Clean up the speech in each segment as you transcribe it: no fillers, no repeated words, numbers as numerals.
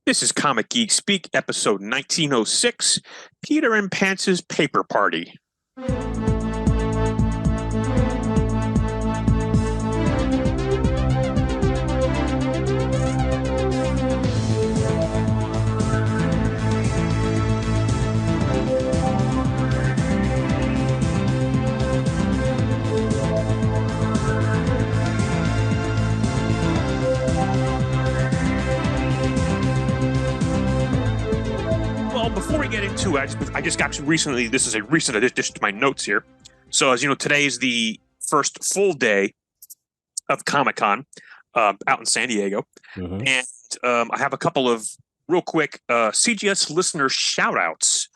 This is Comic Geek Speak, episode 1906, Peter and Pants's Paper Party. Before we get into it, I just got recently, this is a recent addition to my notes here. So as you know, today is the first full day of Comic-Con out in San Diego. Mm-hmm. And I have a couple of real quick CGS listener shout-outs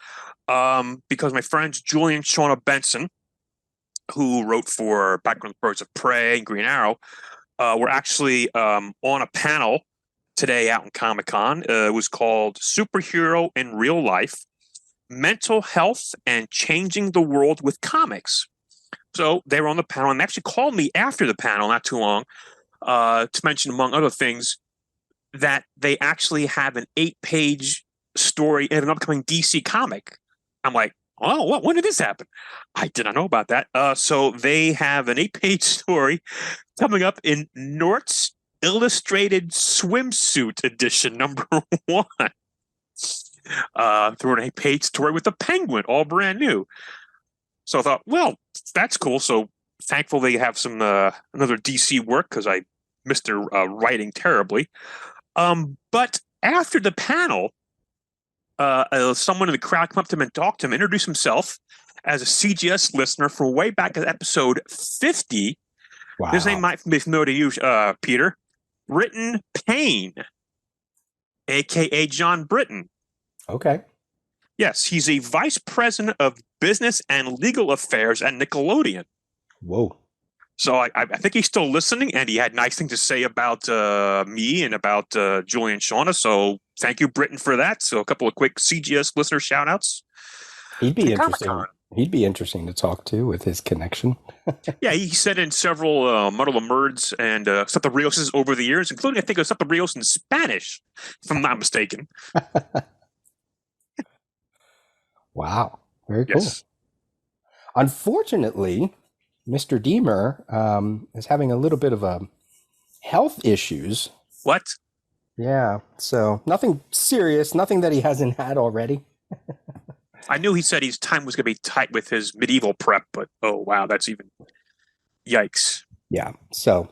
because my friends Julie and Shauna Benson, who wrote for Background Birds of Prey and Green Arrow, were actually on a panel today out in Comic-Con. It was called Superhero in Real Life, Mental Health and Changing the World with Comics. So they were on the panel and they actually called me after the panel, not too long, to mention, among other things, that they actually have an 8-page story in an upcoming DC comic. I'm like, oh, what? When did this happen? I did not know about that. So they have an 8-page story coming up in Nort's Illustrated Swimsuit Edition number 1. Through an 8-page story with a penguin, all brand new. So I thought, well, that's cool. So thankful they have some another DC work because I missed their writing terribly. But after the panel, someone in the crowd came up to him and talked to him, introduced himself as a CGS listener from way back at episode 50. Wow. His name might be familiar to you, Peter. Britton Payne, a.k.a. John Britton. Okay. Yes, he's a vice president of business and legal affairs at Nickelodeon. Whoa. So I think he's still listening, and he had nice things to say about me and about Julie and Shauna. So thank you, Britton, for that. So a couple of quick CGS listener shout-outs. He'd be interesting. Comic-Con. He'd be interesting to talk to with his connection. Yeah, he said in several Muddle of Merds and Santa Rios over the years, including, I think, Santa Rios in Spanish, if I'm not mistaken. Wow. Very cool. Yes. Unfortunately, Mr. Deemer is having a little bit of health issues. What? Yeah. So nothing serious, nothing that he hasn't had already. I knew he said his time was going to be tight with his medieval prep, but oh, wow, that's even yikes. Yeah. So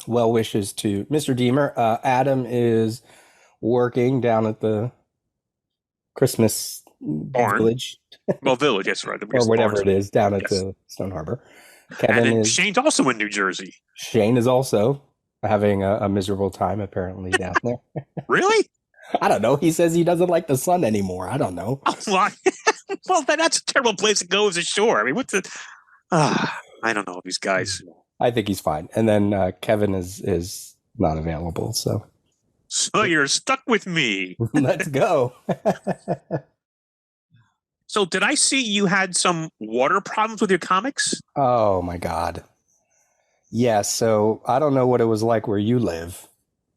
well wishes to Mr. Deemer. Adam is working down at the Christmas village. Well, village, yes, right. Or whatever it is down at the Stone Harbor. Kevin Shane's also in New Jersey. Shane is also having a miserable time apparently down there. Really? I don't know. He says he doesn't like the sun anymore. I don't know. Oh, well, that's a terrible place to go as a shore. I mean, what's the... I don't know these guys. I think he's fine. And then Kevin is not available. So you're stuck with me. Let's go. So did I see you had some water problems with your comics? Oh, my God. Yeah, so I don't know what it was like where you live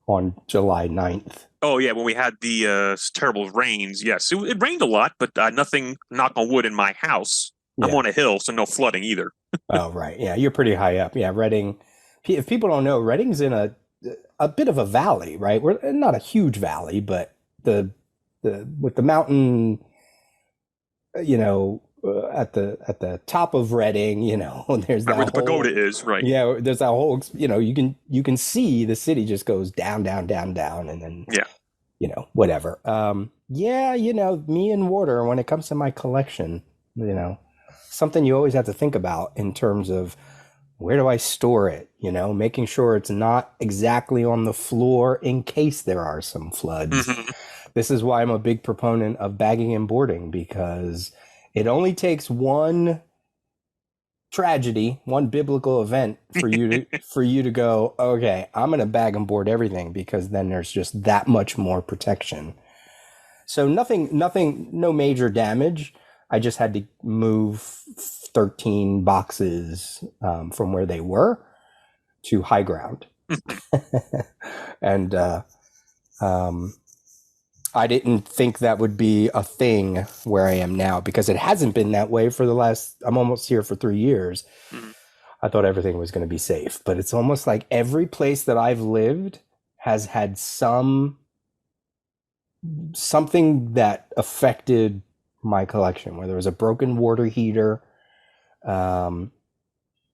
on July 9th. Oh, yeah, when we had the terrible rains. Yes, it rained a lot, but nothing, knock on wood, in my house. Yeah. I'm on a hill, so no flooding either. Oh, right. Yeah, you're pretty high up. Yeah, Reading. If people don't know, Reading's in a bit of a valley, right? We're not a huge valley, but the with the mountain, you know, at the top of Reading, you know, there's that where the pagoda is, right? Yeah, there's that whole, you know, you can see the city just goes down, down, down, down, and then you know, whatever. Yeah, you know, me and water when it comes to my collection, you know, something you always have to think about in terms of where do I store it, you know, making sure it's not exactly on the floor in case there are some floods. Mm-hmm. This is why I'm a big proponent of bagging and boarding, because it only takes one tragedy, one biblical event for you to go, okay, I'm going to bag and board everything, because then there's just that much more protection. So no major damage. I just had to move 13 boxes from where they were to high ground. And I didn't think that would be a thing where I am now because it hasn't been that way for the last, I'm almost here for 3 years. Mhm. I thought everything was going to be safe, but it's almost like every place that I've lived has had something that affected my collection, whether it was a broken water heater, um,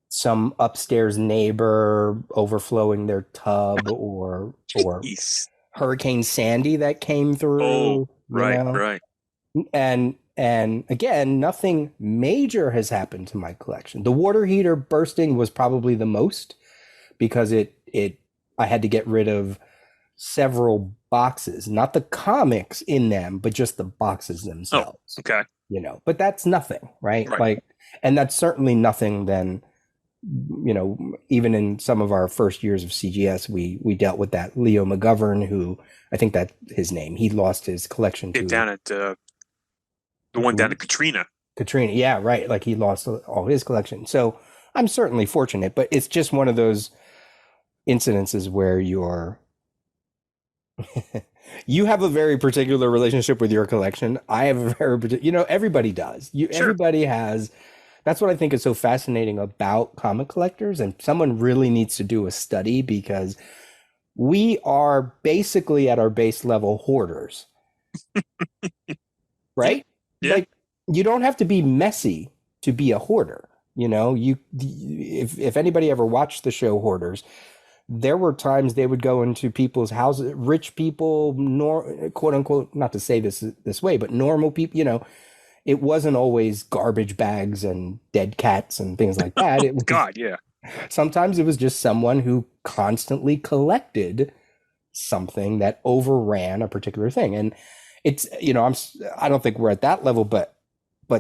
some upstairs neighbor overflowing their tub, or Jeez. Hurricane Sandy that came Oh, through, right, right. and again, nothing major has happened to my collection. The water heater bursting was probably the most because it I had to get rid of several boxes, not the comics in them, but just the boxes Oh, themselves. okay. But that's nothing, right? Right. Like, and that's certainly nothing then, even in some of our first years of CGS, we dealt with that Leo McGovern, who I think that his name, he lost his collection Yeah, to down at the one down at Katrina. Katrina. Yeah, right. Like he lost all his collection. So I'm certainly fortunate, but it's just one of those incidences where you have a very particular relationship with your collection. I have a very everybody does. Sure. Everybody has. That's what I think is so fascinating about comic collectors, and someone really needs to do a study because we are basically at our base level hoarders, Yeah. right? Yeah. Like you don't have to be messy to be a hoarder. If anybody ever watched the show Hoarders, there were times they would go into people's houses, rich people, quote unquote, not to say this way, but normal people, it wasn't always garbage bags and dead cats and things like that. It was God, yeah. sometimes it was just someone who constantly collected something that overran a particular thing. And it's, I don't think we're at that level, but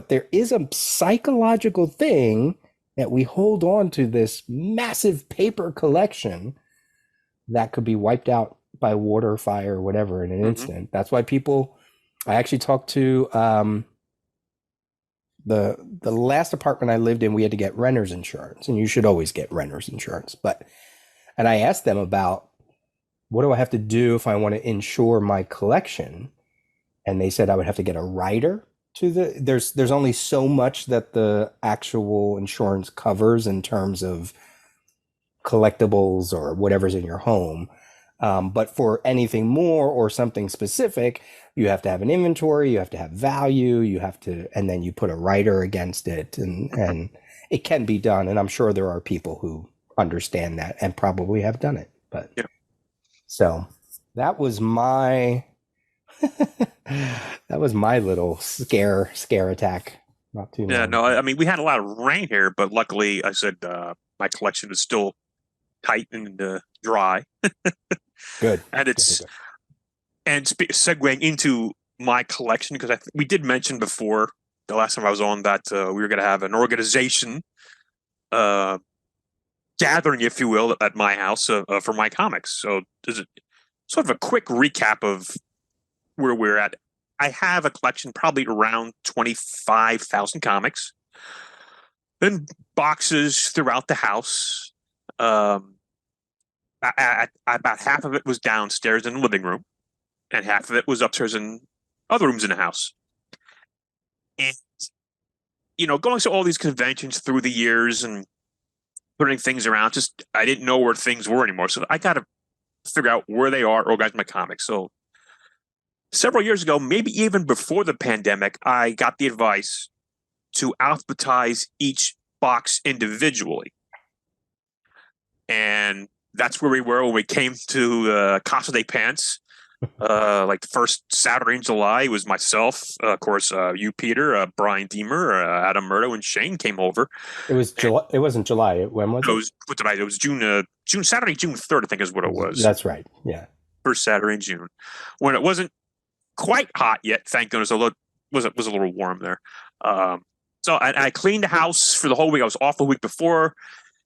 there is a psychological thing that we hold on to this massive paper collection that could be wiped out by water, fire, whatever in an Hmm. instant. That's why I actually talked to the last apartment I lived in, we had to get renter's insurance, and you should always get renter's insurance. And I asked them about what do I have to do if I want to insure my collection, and they said I would have to get a rider to there's only so much that the actual insurance covers in terms of collectibles or whatever's in your home. But for anything more or something specific, you have to have an inventory, you have to have value, and then you put a rider against it, and it can be done. And I'm sure there are people who understand that and probably have done it. But Yeah. so that was my that was my little scare attack. Not too Yeah. long No, ago. I mean, we had a lot of rain here, but luckily, I said my collection is still tight and dry, Good. and Good, good, it's good. segueing into my collection because we did mention before the last time I was on that we were going to have an organization uh, gathering, if you will, at my house for my comics. So there's sort of a quick recap of where we're at. I have a collection probably around 25,000 comics, then boxes throughout the house. Um, about half of it was downstairs in the living room, and half of it was upstairs in other rooms in the house. And going to all these conventions through the years and putting things around, just I didn't know where things were anymore. So I got to figure out where they are, organize my comics. So several years ago, maybe even before the pandemic, I got the advice to alphabetize each box individually. And that's where we were when we came to Casa de Pants. Like the first Saturday in July, it was myself, of course, you, Peter, Brian Deemer, Adam Murdo, and Shane came over. It was And July. It wasn't July. When was it it? was what did I? It was June Saturday, June 3rd, I think is what it was. That's right. Yeah. First Saturday in June, when it wasn't quite hot yet. Thank goodness, although it was a little warm there. So I cleaned the house for the whole week. I was off the week before,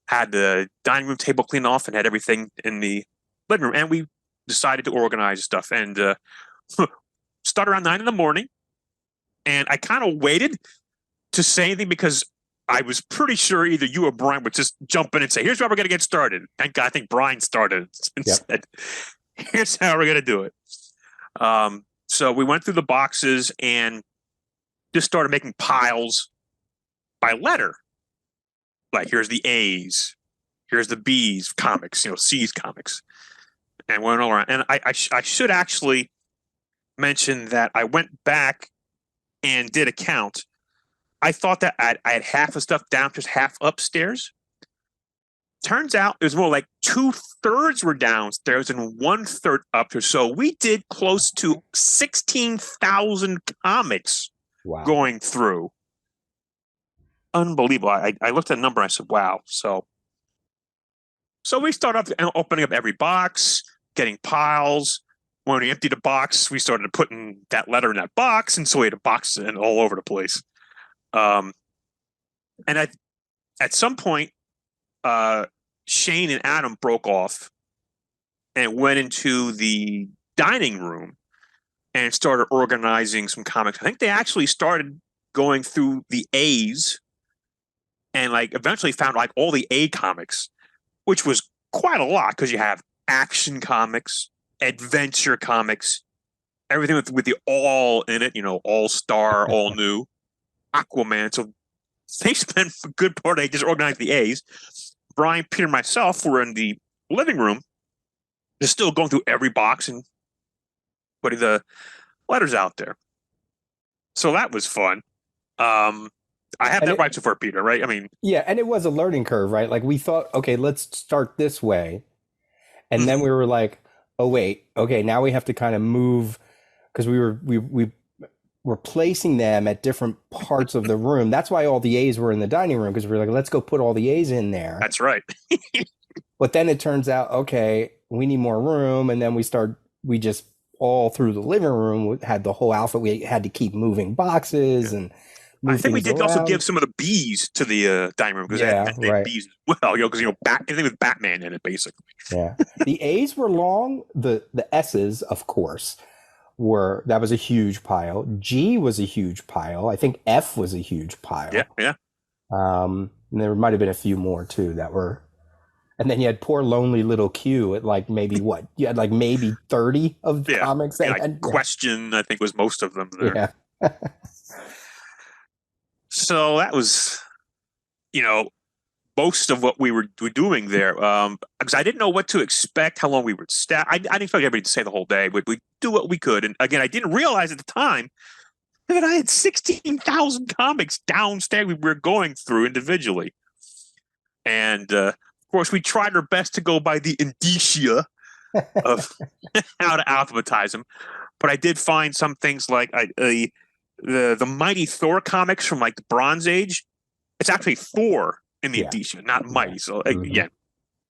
had the dining room table cleaned off, and had everything in the living room. And we decided to organize stuff and start around 9 in the morning. And I kind of waited to say anything because I was pretty sure either you or Brian would just jump in and say, "Here's how we're going to get started." Thank God, I think Brian started and said, "Here's how we're going to do it." So we went through the boxes and just started making piles by letter. Like, here's the A's, here's the B's comics, C's comics, and went all around. And I should actually mention that I went back and did a count. I thought that I had half the stuff downstairs, half upstairs. Turns out it was more like 2/3 were downstairs and 1/3 upstairs. So we did close to 16,000 comics going through. Unbelievable. I looked at the number. I said, wow. So we started opening up every box, getting piles. When we emptied a box, we started putting that letter in that box. And so we had a box in all over the place. And at some point, Shane and Adam broke off and went into the dining room and started organizing some comics. I think they actually started going through the A's and eventually found all the A comics, which was quite a lot because you have action comics, adventure comics, everything with the all in it, all-star, all new, Aquaman. So they spent a good part of the day just organizing the A's. Brian, Peter, and myself were in the living room, just still going through every box and putting the letters out there. So that was fun. I have that right so far, Peter, right? I mean, yeah, and it was a learning curve, right? Like we thought, okay, let's start this way. And then we were like, oh, wait, okay, now we have to kind of move because we were placing them at different parts of the room. That's why all the A's were in the dining room because we were like, let's go put all the A's in there. That's right. But then it turns out, okay, we need more room. And then we just all through the living room had the whole alphabet. We had to keep moving boxes and I think we did also give some of the B's to the dining room because they had B's as well, because anything with Batman in it, basically. Yeah, the A's were long. The S's, of course, that was a huge pile. G was a huge pile. I think F was a huge pile. Yeah. And there might have been a few more too that were. And then you had poor lonely little Q at maybe what? You had maybe 30 of the comics. Question, I think, was most of them there. Yeah. So that was, most of what we were doing there. Because I didn't know what to expect, how long we would staff. I didn't expect everybody to stay the whole day, but we do what we could. And again, I didn't realize at the time that I had 16,000 comics downstairs we were going through individually. And of course, we tried our best to go by the indicia of how to alphabetize them. But I did find some things like the Mighty Thor comics from the Bronze Age. It's actually Thor in the edition, not Mighty. So again,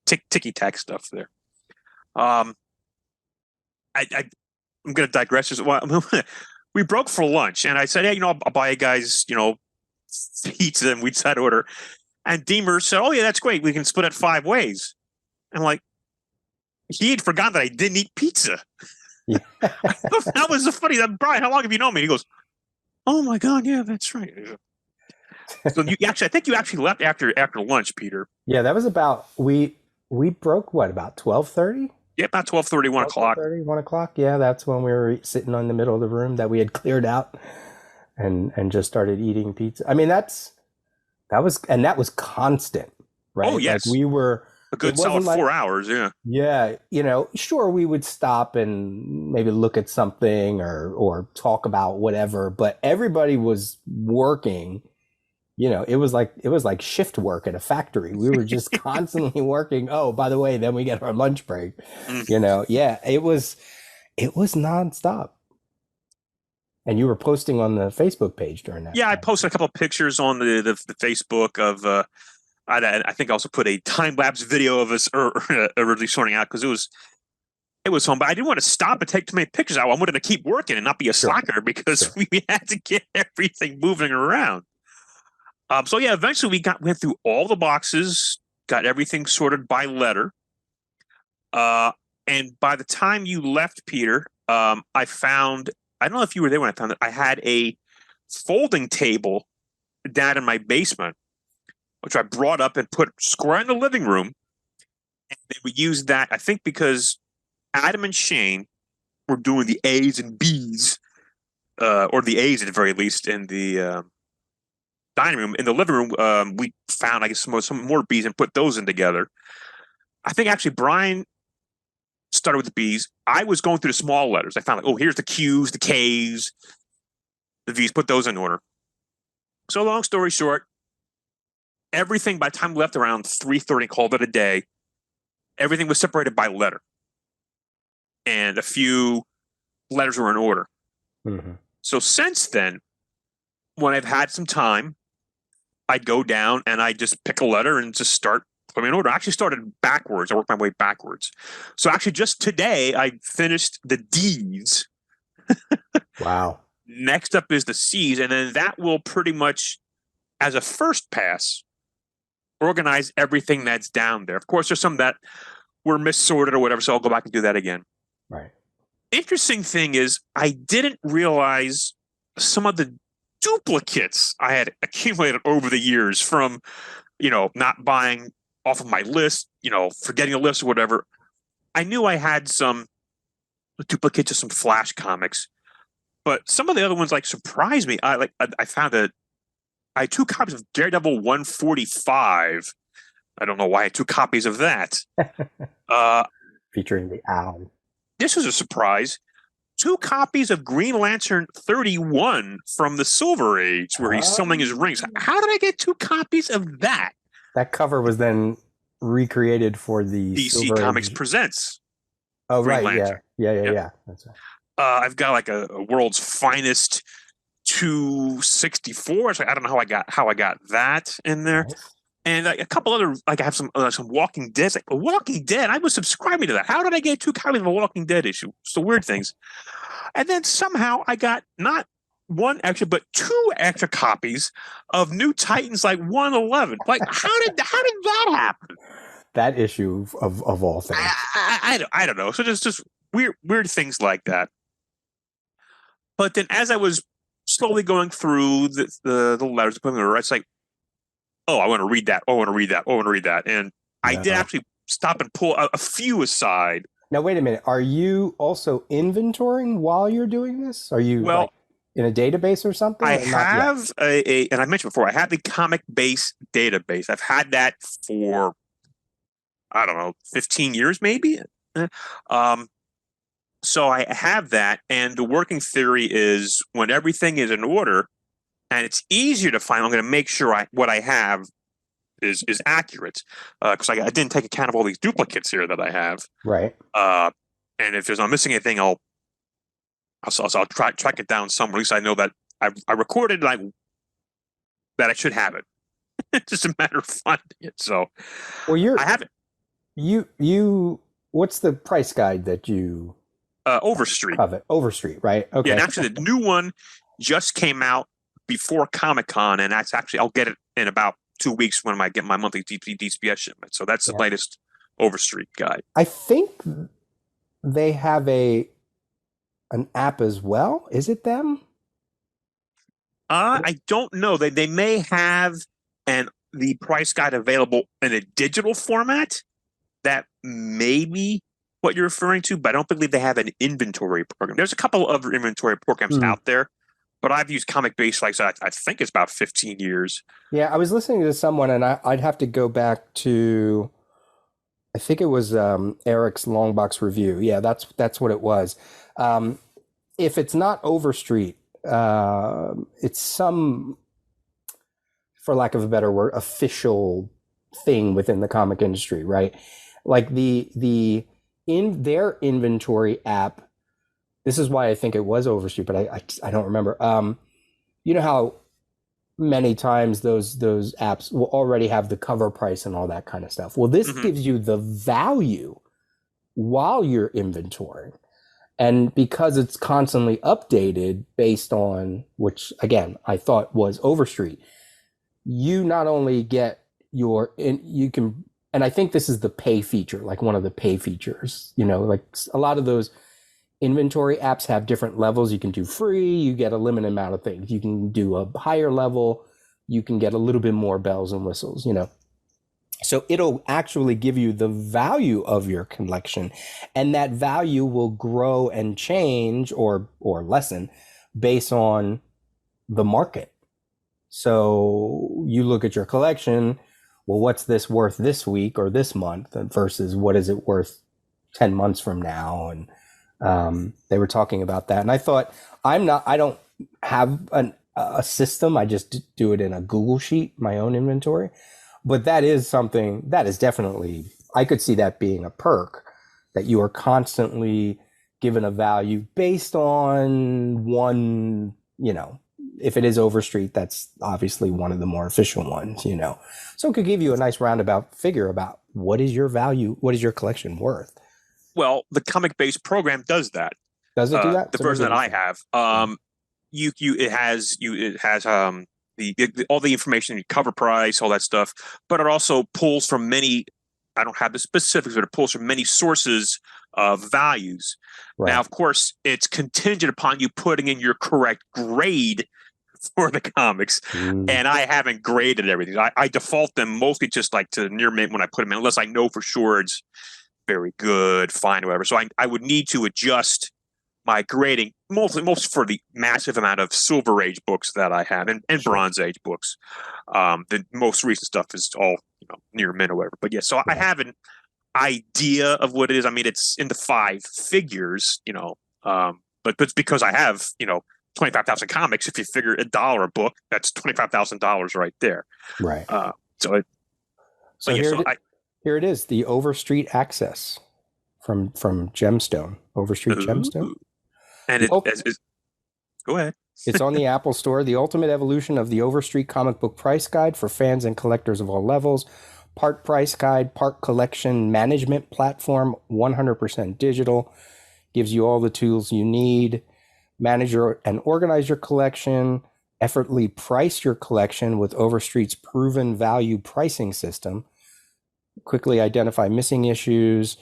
ticky-tack stuff there. I'm going to digress. Well, we broke for lunch, and I said, hey, I'll buy you guys, pizza, and we'd set order. And Deemer said, oh, yeah, that's great. We can split it 5 ways. I'm like, he had forgotten that I didn't eat pizza. Yeah. That was the funny. Brian, how long have you known me? He goes, oh my God, yeah, that's right. So I think you actually left after lunch, Peter. Yeah, that was about we broke about 12:30? Yeah, about 12:30, 1 o'clock. 1 o'clock. Yeah, that's when we were sitting in the middle of the room that we had cleared out and just started eating pizza. I mean, that was constant, right? Oh yes, we were a good solid 4 hours. Yeah. Yeah, sure, we would stop and maybe look at something or talk about whatever, but everybody was working. It was like shift work at a factory. We were just constantly working. Oh, by the way, then we get our lunch break. It was nonstop. And you were posting on the Facebook page during that. Yeah, time. I posted a couple of pictures on the Facebook of. I think I also put a time-lapse video of us really sorting out because it was fun. But I didn't want to stop and take too many pictures. I wanted to keep working and not be a slacker because we had to get everything moving around. Eventually we went through all the boxes, got everything sorted by letter. And by the time you left, Peter, I don't know if you were there when I found it. I had a folding table down in my basement, which I brought up and put square in the living room. And then we used that, I think, because Adam and Shane were doing the A's and B's or the A's at the very least, in the dining room. In the living room, we found, I guess, some more bees and put those in together. I think actually Brian started with the B's. I was going through the small letters. I found like, oh, here's the Q's, the K's, the V's, put those in order. So long story short, everything by the time we left around 3:30, called it a day, everything was separated by letter. And a few letters were in order. Mm-hmm. So since then, when I've had some time, I'd go down and I just pick a letter and just start putting in order. I actually started backwards. I worked my way backwards. So actually just today, I finished the D's. Wow. Next up is the C's. And then that will pretty much, as a first pass, organize everything that's down there. Of course, there's some that were missorted or whatever, so I'll go back and do that again. Right. Interesting thing is, I didn't realize some of the duplicates I had accumulated over the years from, not buying off of my list, forgetting a list or whatever. I knew I had some duplicates of some Flash comics, but some of the other ones surprised me. I found that I had 2 copies of Daredevil 145. I don't know why I had 2 copies of that. Featuring the owl. This was a surprise. 2 copies of Green Lantern 31 from the Silver Age, where he's selling his rings. How did I get 2 copies of that? That cover was then recreated for the DC Silver Comics Age. Presents. Oh, Green right. Lantern. Yeah. That's right. I've got a World's Finest 264. I don't know how I got that in there. Nice. And a couple other, I have some Walking Dead. Walking Dead, I was subscribing to that. How did I get 2 copies of a Walking Dead issue? So weird things. And then somehow I got not 1 extra, but 2 extra copies of New Titans 111. How did that happen? That issue of all things. I don't know. So just weird things like that. But then as I was slowly going through the letters, it's oh, I want to read that. Oh, I want to read that. Oh, I want to read that. And I did actually stop and pull a few aside. Now, wait a minute. Are you also inventorying while you're doing this? Are you in a database or something? I have and I mentioned before, I have the comic base database. I've had that for, I don't know, 15 years maybe. So I have that. And the working theory is when everything is in order, and it's easier to find, I'm going to make sure what I have is accurate, because I didn't take account of all these duplicates here that I have. Right. And if I'm missing anything, I'll track it down somewhere. At least I know that I recorded that I should have it. It's just a matter of finding it. So, I have it. You. What's the price guide that you? Overstreet. Overstreet, right? Okay. Yeah, and actually, the new one just came out before Comic-Con, and that's actually, I'll get it in about 2 weeks when I get my monthly DCBS shipment. So that's the latest Overstreet guide. I think they have an app as well. Is it them? I don't know. They may have the price guide available in a digital format. That may be what you're referring to, but I don't believe they have an inventory program. There's a couple of other inventory programs out there, but I've used Comic Base, I think it's about 15 years. Yeah, I was listening to someone, and I'd have to go back to, I think it was Eric's Longbox review. Yeah, that's what it was. If it's not Overstreet, it's some, for lack of a better word, official thing within the comic industry, right? Like in their inventory app. This is why I think it was Overstreet, but I don't remember. You know how many times those apps will already have the cover price and all that kind of stuff. Well, this gives you the value while you're inventorying. And because it's constantly updated based on, which again, I thought was Overstreet, you not only get you can, and I think this is the pay feature, like one of the pay features, like a lot of those inventory apps have different levels. You can do free, you get a limited amount of things. You can do a higher level, you can get a little bit more bells and whistles, So it'll actually give you the value of your collection, and that value will grow and change or lessen based on the market. So you look at your collection, well, what's this worth this week or this month versus what is it worth 10 months from now? And they were talking about that. And I thought, I don't have a system. I just do it in a Google sheet, my own inventory. But that is something that is definitely, I could see that being a perk, that you are constantly given a value based on one, if it is Overstreet, that's obviously one of the more official ones, So it could give you a nice roundabout figure about what is your value, what is your collection worth. Well, the comic-based program does that. Does it do that? The version that I have, it has the all the information, the cover price, all that stuff, but it also pulls from many. I don't have the specifics, but it pulls from many sources of values. Right. Now, of course, it's contingent upon you putting in your correct grade for the comics, and I haven't graded everything. I default them mostly just like to near mint when I put them in, unless I know for sure it's very good, fine, whatever. So I would need to adjust my grading, mostly for the massive amount of Silver Age books that I have and Bronze Age books. The most recent stuff is all near mint or whatever. But yeah, so I have an idea of what it is. I mean, it's in the 5 figures, but it's because I have 25,000 comics. If you figure $1 a book, that's $25,000 right there. Right. Here it is, the Overstreet Access from Gemstone, Overstreet Gemstone. And go ahead. It's on the Apple Store. The ultimate evolution of the Overstreet comic book price guide for fans and collectors of all levels. Part price guide, part collection management platform, 100% digital. Gives you all the tools you need. Manage and organize your collection. Effortlessly price your collection with Overstreet's proven value pricing system. Quickly identify missing issues.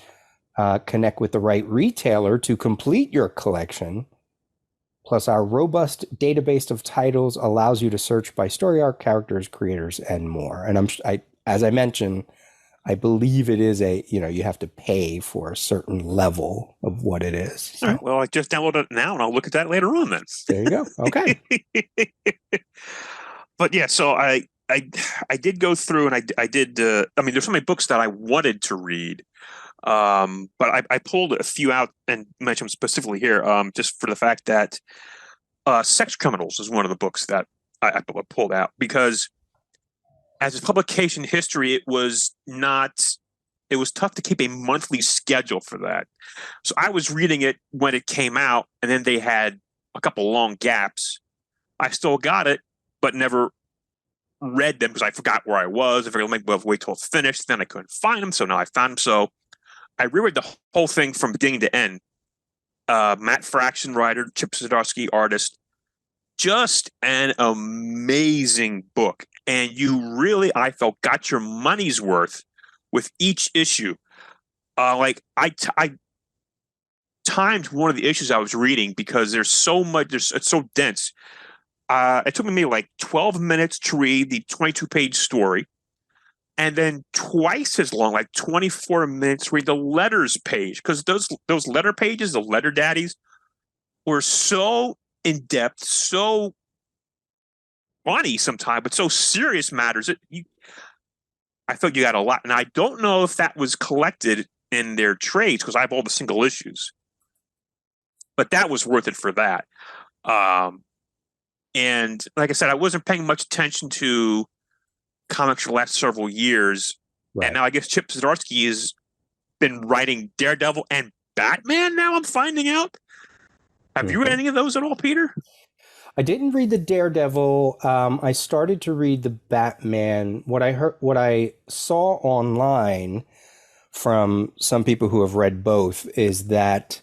Connect with the right retailer to complete your collection. Plus, our robust database of titles allows you to search by story arc, characters, creators, and more. And as I mentioned, I believe it is you have to pay for a certain level of what it is. So. All right, well, I just downloaded it now, and I'll look at that later on then. There you go. Okay. But yeah, so I did go through, and I did. There's so many books that I wanted to read. But I pulled a few out and mentioned them specifically here, just for the fact that Sex Criminals is one of the books that I pulled out because as a publication history, it was tough to keep a monthly schedule for that. So I was reading it when it came out, and then they had a couple long gaps. I still got it, but never read them because I forgot where I was. I figured maybe I'll wait till it's finished. Then I couldn't find them, so now I found them. So I reread the whole thing from beginning to end. Matt Fraction, writer, Chip Zdarsky, artist. Just an amazing book. And you really, I felt, got your money's worth with each issue. I timed one of the issues I was reading because there's so much, it's so dense. It took me maybe like 12 minutes to read the 22-page story. And then twice as long, like 24 minutes, to read the letters page. Because those letter pages, the letter daddies, were so in-depth, so funny sometimes, but so serious matters. I felt you got a lot. And I don't know if that was collected in their trades, because I have all the single issues. But that was worth it for that. And like I said, I wasn't paying much attention to comics for the last several years. Right. And now I guess Chip Zdarsky has been writing Daredevil and Batman now, I'm finding out. Have you read any of those at all, Peter? I didn't read the Daredevil. I started to read the Batman. What I saw online from some people who have read both is that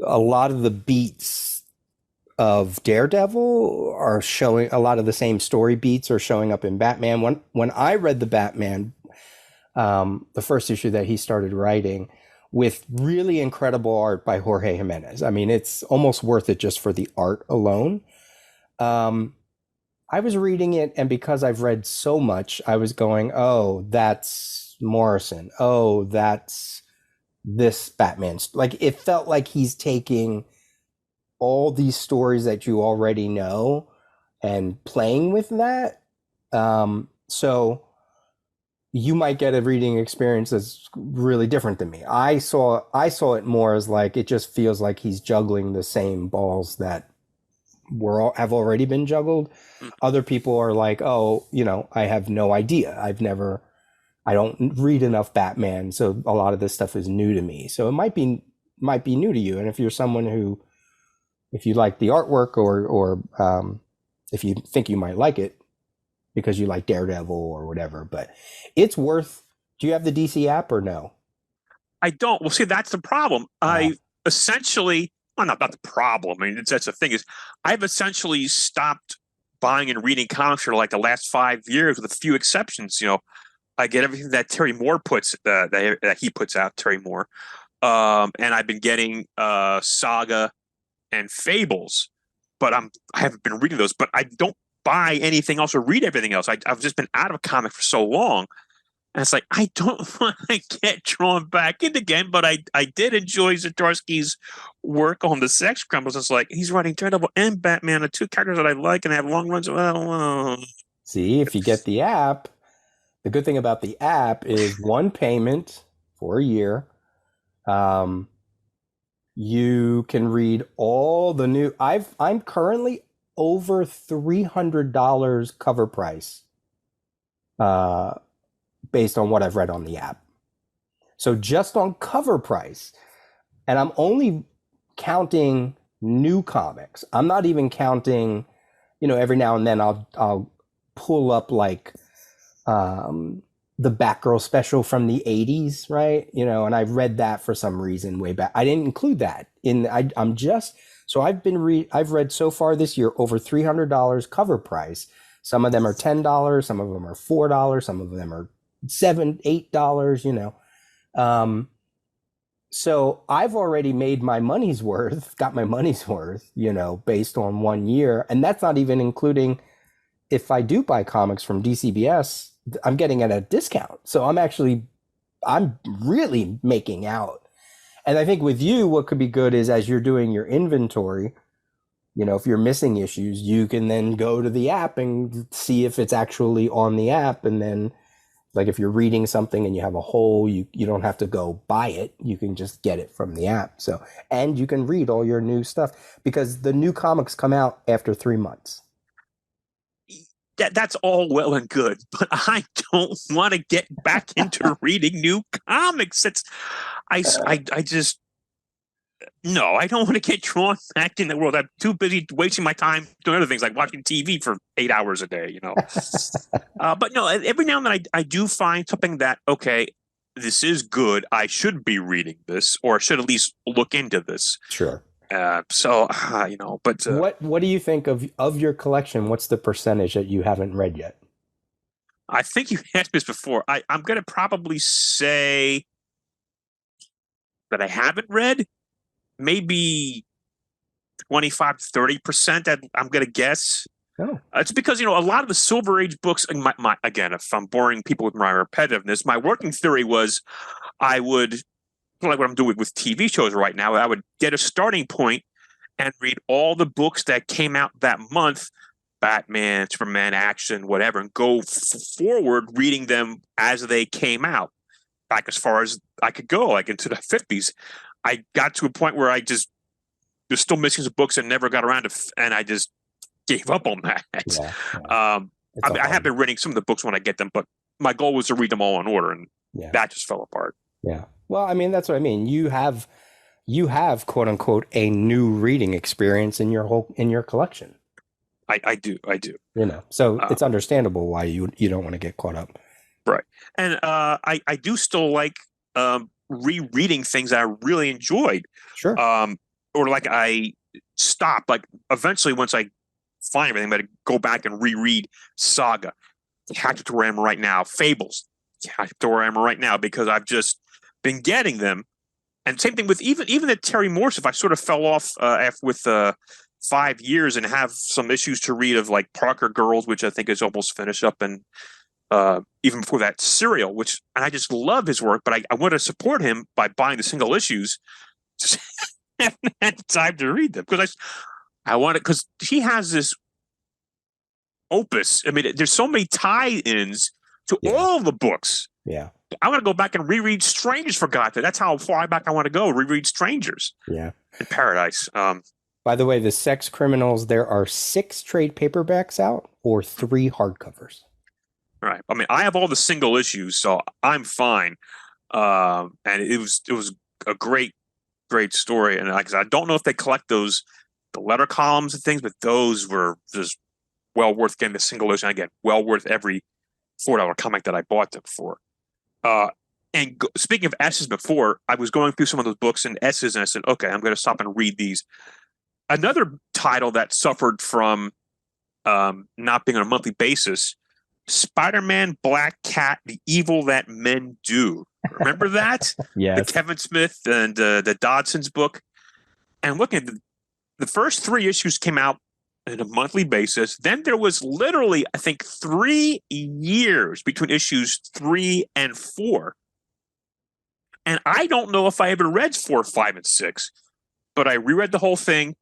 a lot of the beats of Daredevil are showing, a lot of the same story beats are showing up in Batman. When I read the Batman, the first issue that he started writing, with really incredible art by Jorge Jimenez. I mean, it's almost worth it just for the art alone. I was reading it, and because I've read so much, I was going, oh, that's Morrison. Oh, that's this Batman. Like, it felt like he's taking all these stories that you already know and playing with that. So you might get a reading experience that's really different than me. I saw it more as like it just feels like he's juggling the same balls that have already been juggled. Mm. Other people are like, oh, I have no idea. I don't read enough Batman, so a lot of this stuff is new to me. So it might be new to you. And if you're someone who, if you like the artwork, or if you think you might like it because you like Daredevil or whatever, but it's worth. Do you have the DC app or no? I don't. Well, see, that's the problem. I essentially, well, not the problem. I mean, that's the thing is, I've essentially stopped buying and reading comics for like the last 5 years, with a few exceptions. I get everything that Terry Moore puts that he puts out, Terry Moore, and I've been getting Saga and Fables, but I haven't been reading those. But I don't buy anything else or read everything else. I've just been out of comic for so long. And it's like, I don't want to get drawn back in again, but I did enjoy Zdarsky's work on the Sex Criminals. It's like, he's writing Daredevil and Batman, the two characters that I like and have long runs. Well, See, if you get the app, the good thing about the app is one payment for a year. You can read all the new. I'm currently over $300 cover price, based on what I've read on the app. So just on cover price, and I'm only counting new comics. I'm not even counting, every now and then I'll pull up like the Batgirl special from the 80s, right? And I read that for some reason way back. I didn't include that in. I've read so far this year over $300 cover price. Some of them are $10, some of them are $4, some of them are $7, $8. So I've already made my money's worth, got my money's worth, based on 1 year, and that's not even including if I do buy comics from DCBS. I'm getting at a discount. So I'm really making out. And I think with you, what could be good is as you're doing your inventory, if you're missing issues, you can then go to the app and see if it's actually on the app. And then like if you're reading something and you have a hole, you don't have to go buy it. You can just get it from the app. So, and you can read all your new stuff because the new comics come out after 3 months. That's all well and good, but I don't want to get back into reading new comics. I just, no, I don't want to get drawn back in the world. I'm too busy wasting my time doing other things like watching TV for 8 hours a day, But no, every now and then I do find something that, okay, this is good. I should be reading this, or should at least look into this. Sure. But what do you think of your collection? What's the percentage that you haven't read yet? I think you asked me this before. I'm going to probably say that I haven't read maybe 25 to 30%. That I'm going to guess. Oh. It's because, a lot of the Silver Age books, again, if I'm boring people with my repetitiveness, my working theory was I would, like what I'm doing with TV shows right now, I would get a starting point and read all the books that came out that month, Batman, Superman, action, whatever, and go forward reading them as they came out, back as far as I could go, like into the 50s. I got to a point where there's still missing some books and never got around to, and I just gave up on that. Yeah. I have been reading some of the books when I get them, but my goal was to read them all in order, and that just fell apart. Yeah. Well, I mean, that's what I mean. You have quote unquote a new reading experience in your collection. I do. So it's understandable why you don't want to get caught up. Right. And I do still like rereading things that I really enjoyed. Sure. Or like I stop, like eventually once I find everything, I'm going to go back and reread Saga, Hatchet to where I am right now, Fables, Hatchet to where I am right now, because I've just been getting them. And same thing with even the Terry Moore stuff. I sort of fell off with 5 years and have some issues to read of like Parker Girls, which I think is almost finished up, and even before that, Serial, and I just love his work, but I want to support him by buying the single issues. haven't had time to read them because I want it because he has this opus. I mean, there's so many tie-ins to all the books. Yeah. I want to go back and reread Strangers Forgotten. That's how far back I want to go. Reread Strangers. Yeah. In Paradise. By the way, the Sex Criminals, there are 6 trade paperbacks out or 3 hardcovers. Right. I mean, I have all the single issues, so I'm fine. And it was a great story. And like I don't know if they collect the letter columns and things, but those were just well worth getting the single issue. And again, well worth every $4 comic that I bought them for. And speaking of S's before, I was going through some of those books and S's, and I said, okay, I'm going to stop and read these. Another title that suffered from not being on a monthly basis, Spider-Man Black Cat, The Evil That Men Do. Remember that? Yes. The Kevin Smith and the Dodson's book. And looking at the first 3 issues came out on a monthly basis. Then there was literally, I think, 3 years between issues 3 and 4. And I don't know if I ever read 4, 5, and 6, but I reread the whole thing.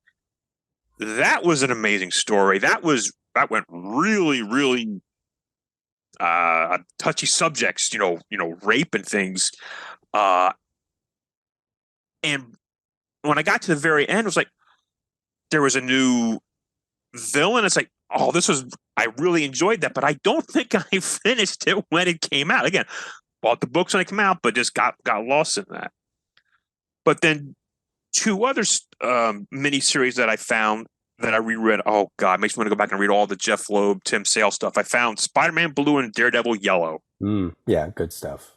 That was an amazing story. That went really, really touchy subjects, rape and things. And when I got to the very end, it was like there was a new villain. It's like, oh, I really enjoyed that, but I don't think I finished it when it came out. Again, bought the books when it came out, but just got lost in that. But then 2 other miniseries that I found that I reread. Oh God, makes me want to go back and read all the Jeff Loeb, Tim Sale stuff. I found Spider-Man Blue and Daredevil Yellow. Yeah, good stuff.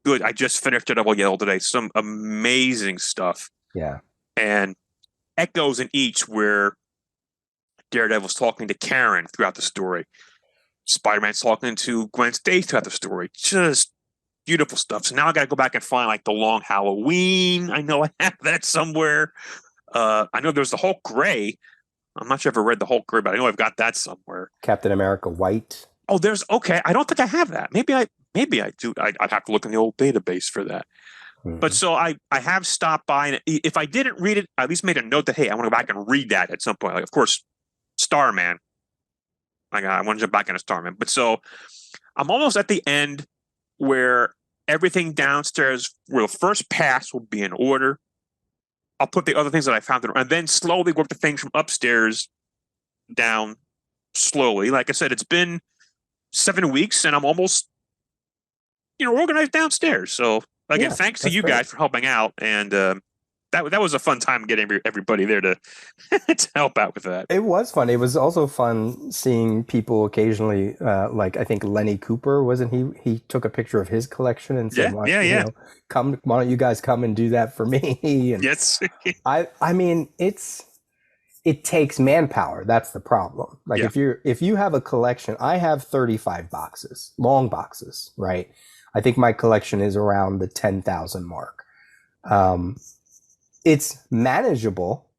Good. I just finished Daredevil Yellow today. Some amazing stuff. Yeah. And echoes in each where Daredevil's talking to Karen throughout the story. Spider-Man's talking to Gwen Stacy throughout the story. Just beautiful stuff. So now I got to go back and find like The Long Halloween. I know I have that somewhere. I know there's the Hulk Gray. I'm not sure if I read the Hulk Gray, but I know I've got that somewhere. Captain America White. Oh, okay. I don't think I have that. Maybe I do. I'd have to look in the old database for that. Mm-hmm. But so I have stopped by, and if I didn't read it, I at least made a note that, hey, I want to go back and read that at some point. Like, of course, Starman. I want to jump back into Starman. But so I'm almost at the end where everything downstairs, where the first pass will be in order. I'll put the other things that I found there, and then slowly work the things from upstairs down slowly. Like I said, it's been 7 weeks, and I'm almost, organized downstairs. So again, thanks to you guys for helping out, and that was a fun time getting everybody there to to help out with that. It was fun. It was also fun seeing people occasionally, like I think Lenny Cooper, wasn't he? He took a picture of his collection and said, "Yeah. Why don't you guys come and do that for me?" And yes. I mean, it takes manpower. That's the problem. Like if you have a collection, I have 35 boxes, long boxes, right? I think my collection is around the 10,000 mark. It's manageable,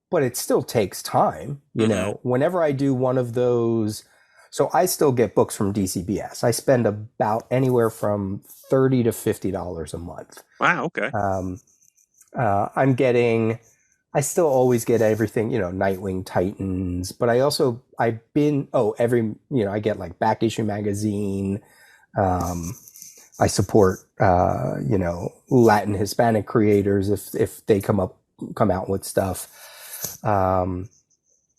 but it still takes time. Whenever I do one of those, so I still get books from DCBS. I spend about anywhere from $30 to $50 a month. Wow. Okay. I still always get everything, Nightwing, Titans, but I get like Back Issue Magazine. I support, Latin Hispanic creators if they come out with stuff.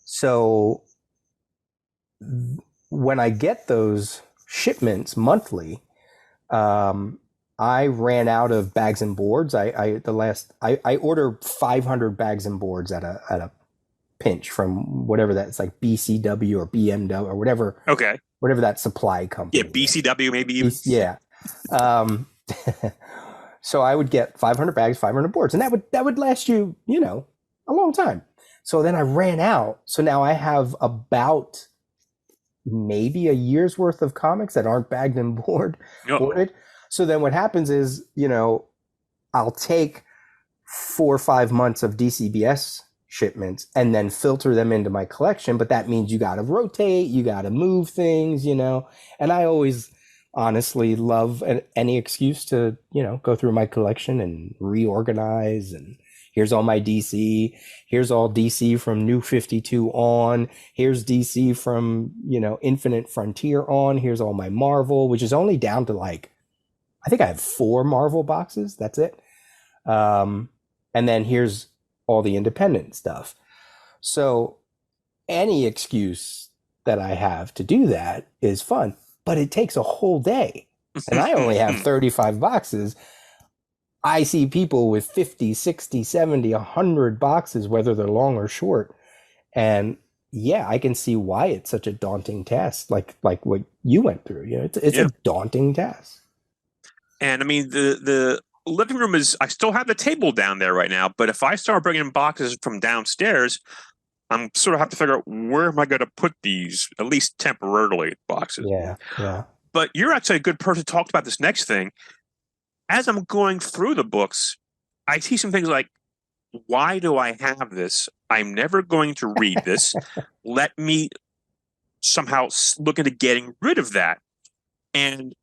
So when I get those shipments monthly, I ran out of bags and boards. I order 500 bags and boards at a pinch from whatever that's like BCW or BMW or whatever. Okay. Whatever that supply company. Yeah, BCW maybe. Yeah. So I would get 500 bags, 500 boards, and that would last you, a long time. So then I ran out. So now I have about maybe a year's worth of comics that aren't bagged and boarded. So then what happens is, I'll take 4 or 5 months of DCBS shipments and then filter them into my collection. But that means you got to rotate, you got to move things, and I always honestly love any excuse to, go through my collection and reorganize and, Here's all my DC. Here's all DC from New 52 on. Here's DC from, Infinite Frontier on. Here's all my Marvel, which is only down to like, I think I have 4 Marvel boxes. That's it. And then here's all the independent stuff. So any excuse that I have to do that is fun, but it takes a whole day. And I only have 35 boxes. I see people with 50, 60, 70, 100 boxes, whether they're long or short. And yeah, I can see why it's such a daunting task, like what you went through. It's a daunting task. And I mean, the living room I still have the table down there right now, but if I start bringing in boxes from downstairs, I'm sort of have to figure out where am I going to put these, at least temporarily, boxes. Yeah. But you're actually a good person to talk about this next thing. As I'm going through the books, I see some things like, why do I have this? I'm never going to read this. Let me somehow look into getting rid of that. And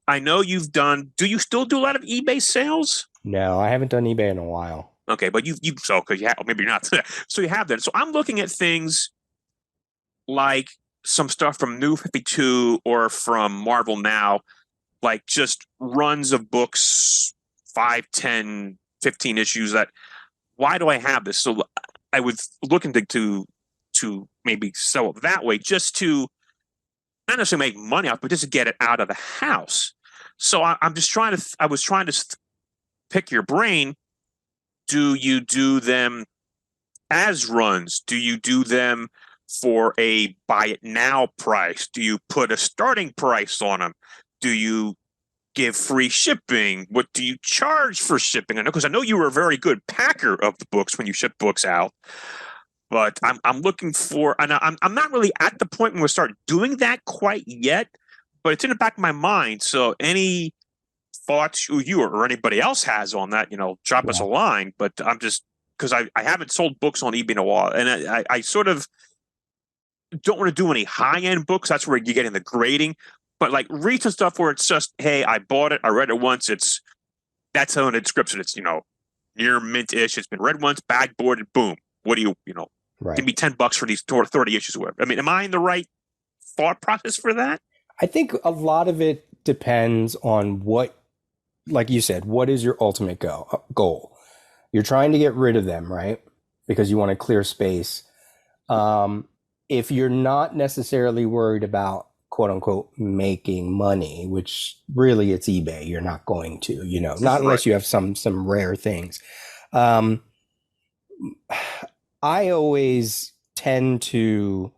I know do you still do a lot of eBay sales? No, I haven't done eBay in a while. Okay, but maybe you're not. So you have that. So I'm looking at things like some stuff from New 52 or from Marvel Now, like just runs of books, 5, 10, 15 issues why do I have this? So I would look into to maybe sell it that way, just to not necessarily make money off, but just to get it out of the house. So I was trying to pick your brain. Do you do them as runs? Do you do them for a buy it now price? Do you put a starting price on them? Do you give free shipping? What do you charge for shipping? Because I know you were a very good packer of the books when you ship books out. But I'm looking for, and I'm not really at the point when we start doing that quite yet, but it's in the back of my mind. So any thoughts you or anybody else has on that, drop us a line. But I'm just, because I haven't sold books on eBay in a while, and I sort of don't want to do any high-end books. That's where you're getting the grading. But like recent stuff where it's just, hey, I bought it, I read it once, that's on the description. It's, near mint-ish. It's been read once, bag boarded, boom. What do you, right. Give me $10 for these 30 issues or whatever. I mean, am I in the right thought process for that? I think a lot of it depends on what, like you said, what is your ultimate goal? You're trying to get rid of them, right? Because you want to clear space. If you're not necessarily worried about, quote unquote, making money, which really it's eBay, you're not going to, not unless you have some rare things. I always tend to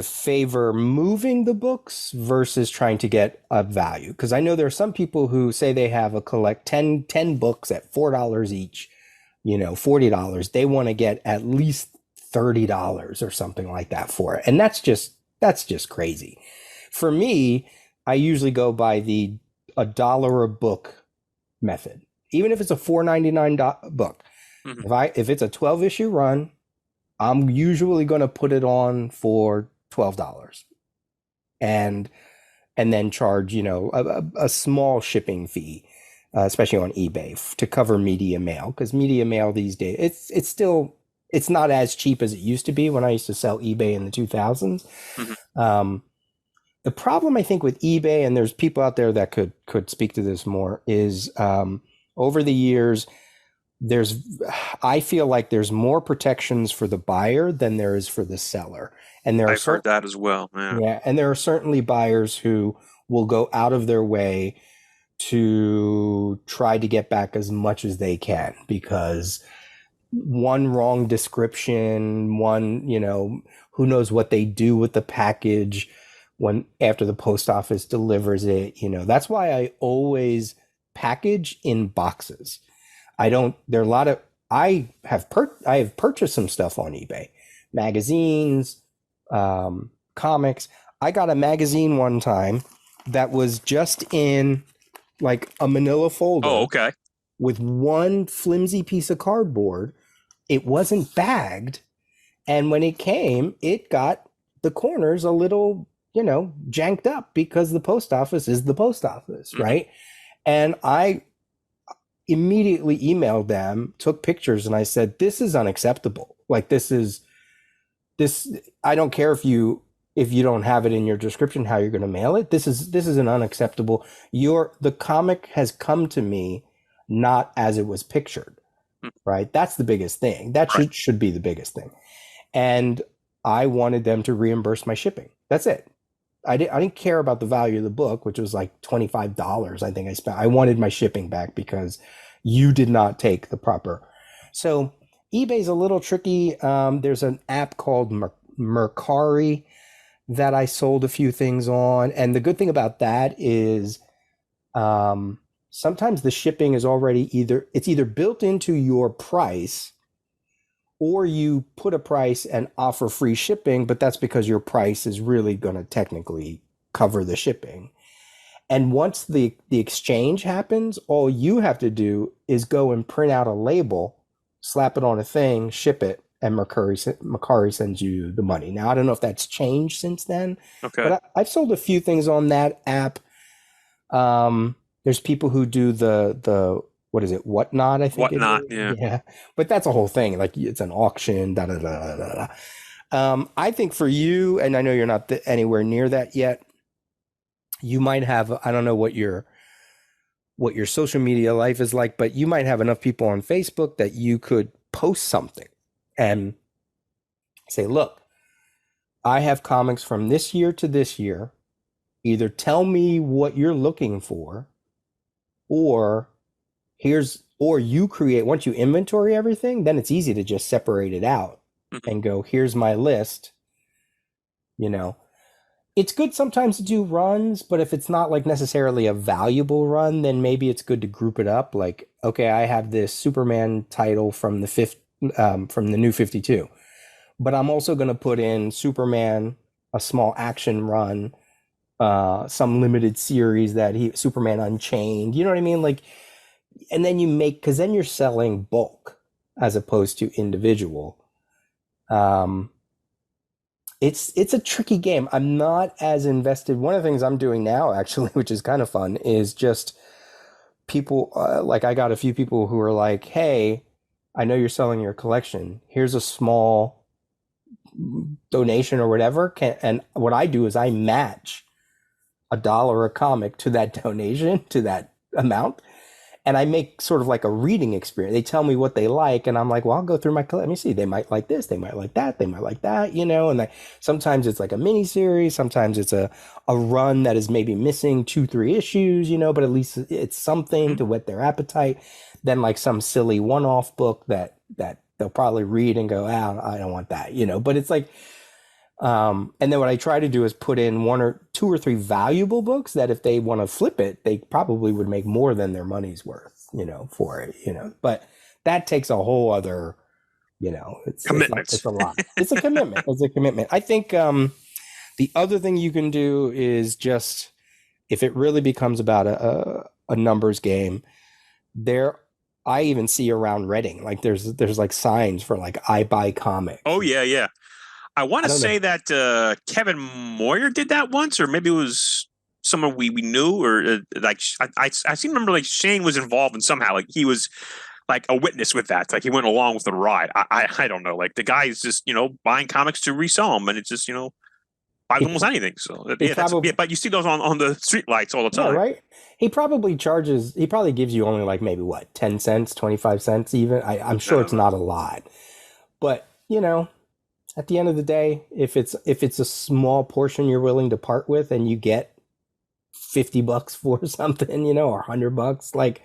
favor moving the books versus trying to get a value. Because I know there are some people who say they have a collect 10 books at $4 each, $40. They want to get at least $30 or something like that for it. And that's just crazy. For me, I usually go by the $1 a book method. Even if it's a $4.99 book. Mm-hmm. If it's a 12 issue run, I'm usually going to put it on for $12 and then charge, a small shipping fee, especially on eBay to cover media mail, because media mail these days, it's not as cheap as it used to be when I used to sell eBay in the 2000s. Mm-hmm. The problem I think with eBay, and there's people out there that could speak to this more, is over the years, I feel like there's more protections for the buyer than there is for the seller. And I've heard that as well. Yeah. And there are certainly buyers who will go out of their way to try to get back as much as they can, because one wrong description, who knows what they do with the package after the post office delivers it. That's why I always package in boxes. I have purchased some stuff on eBay, magazines, comics. I got a magazine one time that was just in like a manila folder. Oh, okay. With one flimsy piece of cardboard. It wasn't bagged. And when it came, it got the corners a little, janked up, because the post office is the post office, mm-hmm. right? And immediately emailed them, took pictures, and I said, this is unacceptable. Like this, I don't care if you don't have it in your description how you're going to mail it. This is an unacceptable. The comic has come to me not as it was pictured, right? That's the biggest thing. That should be the biggest thing. And I wanted them to reimburse my shipping. That's it. I didn't care about the value of the book, which was like $25. I think I spent. I wanted my shipping back because you did not take the proper. So eBay's a little tricky. There's an app called Mercari that I sold a few things on, and the good thing about that is sometimes the shipping is already either built into your price, or you put a price and offer free shipping, but that's because your price is really going to technically cover the shipping. And once the exchange happens, all you have to do is go and print out a label, slap it on a thing, ship it, and Mercari sends you the money. Now, I don't know if that's changed since then, but I've sold a few things on that app. There's people who do the what is it, Whatnot, I think. Whatnot, yeah. But that's a whole thing. Like, it's an auction, I think for you, and I know you're not anywhere near that yet, you might have, I don't know what your social media life is like, but you might have enough people on Facebook that you could post something and say, look, I have comics from this year to this year. Either tell me what you're looking for, or you create, once you inventory everything, then it's easy to just separate it out and go, here's my list. It's good sometimes to do runs, but if it's not like necessarily a valuable run, then maybe it's good to group it up. Like, okay, I have this Superman title from the New 52, but I'm also going to put in Superman, a small action run, some limited series Superman Unchained. You know what I mean? Like, and then because then you're selling bulk as opposed to individual. It's a tricky game. I'm not as invested. One of the things I'm doing now, actually, which is kind of fun, is just people, like, I got a few people who are like, hey, I know you're selling your collection. Here's a small donation or whatever. And what I do is I match $1 a comic to that donation, to that amount. And I make sort of like a reading experience. They tell me what they like, and I'm like, well, I'll go through my collection. Let me see. They might like this. They might like that. They might like that, And sometimes it's like a mini series. Sometimes it's a run that is maybe missing 2-3 issues, but at least it's something to whet their appetite. Then like some silly one-off book that they'll probably read and go, I don't want that, But it's like, and then what I try to do is put in 1 or 2 or 3 valuable books that if they want to flip it, they probably would make more than their money's worth, for it, But that takes a whole other, commitment. It's a lot. It's a commitment. It's a commitment. I think the other thing you can do is just, if it really becomes about a numbers game, I even see around Reading, like there's like signs for like I buy comics. Oh yeah. I want to say that Kevin Moyer did that once, or maybe it was someone we knew, or like I seem to remember like Shane was involved in somehow, like he was like a witness with that, like he went along with the ride. I don't know, like the guy is just buying comics to resell them, and it's just buys almost anything. So but you see those on the street lights all the time, right? He probably gives you only like maybe what, 10 cents, 25 cents even. I'm sure it's not a lot, but at the end of the day, if it's a small portion you're willing to part with, and you get $50 for something, or $100, like,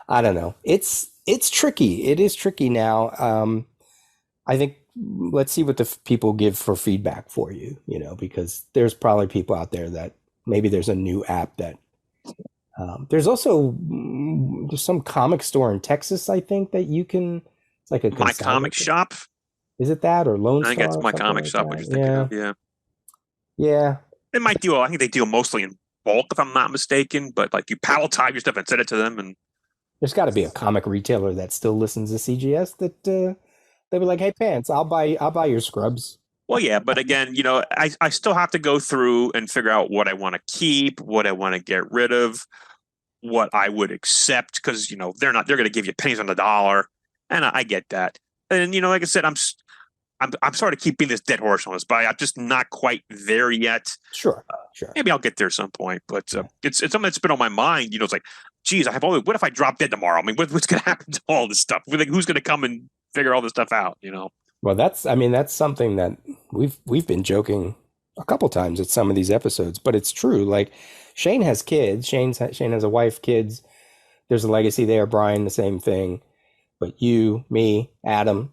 I don't know. It's tricky. It is tricky now. I think let's see what the people give for feedback for you, because there's probably people out there that maybe there's a new app that there's also some comic store in Texas, I think, that you can, it's like a My Comic Shop. Is it that, or Lone Star? I think it's My Comic Shop, what you're thinking of. Yeah. Yeah. They might deal, I think they deal mostly in bulk, if I'm not mistaken, but like you palletize your stuff and send it to them. And there's got to be a comic retailer that still listens to CGS that they were like, hey, Pants, I'll buy your scrubs. Well, yeah, but again, I still have to go through and figure out what I want to keep, what I want to get rid of. what I would accept because they're going to give you pennies on the dollar, and I get that. And like I said, I'm sorry to keep being this dead horse on this, but I'm just not quite there yet. Sure. Maybe I'll get there at some point, but it's something that's been on my mind. It's like, geez, what if I drop dead tomorrow? I mean, what's going to happen to all this stuff? Who's going to come and figure all this stuff out? Well, that's something that we've been joking a couple times at some of these episodes, but it's true. Like Shane has kids. Shane has a wife, kids. There's a legacy there. Brian, the same thing. But you, me, Adam,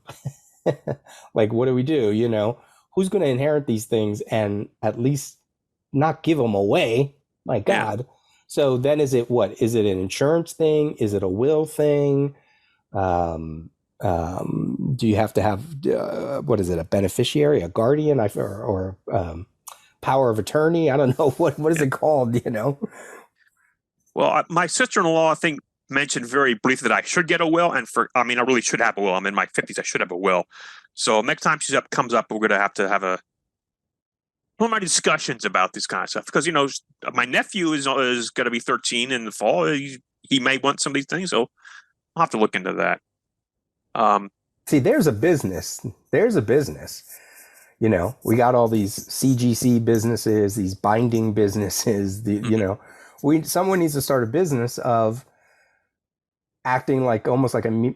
like, what do we do? Who's going to inherit these things and at least not give them away? My God. Yeah. So then what? Is it an insurance thing? Is it a will thing? Do you have to have, what is it? A beneficiary, a guardian, or power of attorney? I don't know. What is it called? Well, my sister-in-law, I think, mentioned very briefly that I should get a will, and I really should have a will. I'm in my 50s. I should have a will. So next time comes up, we're going to have one of my discussions about this kind of stuff because my nephew is going to be 13 in the fall. He may want some of these things, so I'll have to look into that. See, there's a business. We got all these CGC businesses, these binding businesses. Someone needs to start a business of acting like almost like an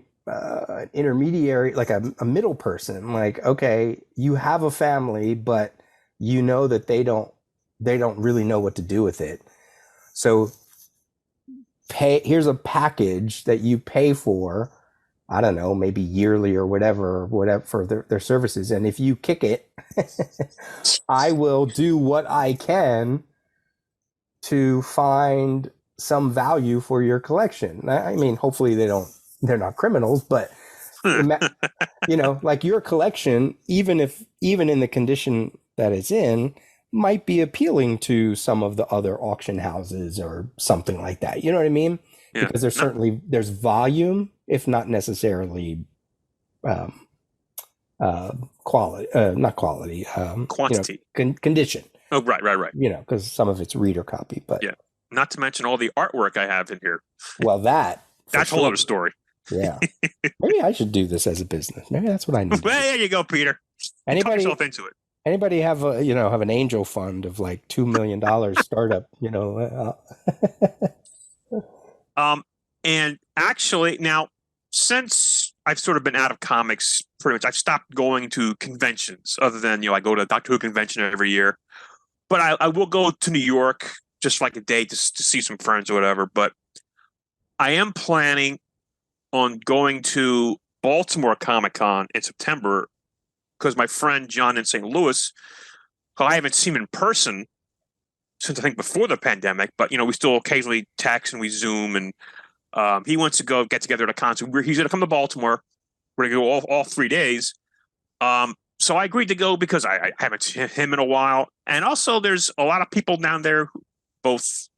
intermediary, like a middle person. Like, okay, you have a family, but that they don't really know what to do with it. So here's a package that you pay for, I don't know, maybe yearly or whatever for their services. And if you kick it, I will do what I can to find some value for your collection. I mean, hopefully they're not criminals, but like your collection, even in the condition that it's in, might be appealing to some of the other auction houses or something like that. You know what I mean? Yeah. Because there's volume, if not necessarily quality, not quality, quantity, condition. Oh, right. Because some of it's reader copy, but yeah. Not to mention all the artwork I have in here. Well, that's a whole other story. Yeah. Maybe I should do this as a business. Maybe that's what I need. Well, there you go, Peter. Talk yourself into it. Anybody have an angel fund of like $2 million startup? And actually, now since I've sort of been out of comics, pretty much, I've stopped going to conventions. Other than I go to a Doctor Who convention every year, but I will go to New York just for like a day to see some friends or whatever. But I am planning on going to Baltimore Comic-Con in September because my friend John in St. Louis, who I haven't seen in person since I think before the pandemic, but we still occasionally text and we Zoom, and he wants to go get together at a concert. He's going to come to Baltimore. We're going to go all 3 days. So I agreed to go because I haven't seen him in a while, and also there's a lot of people down there, both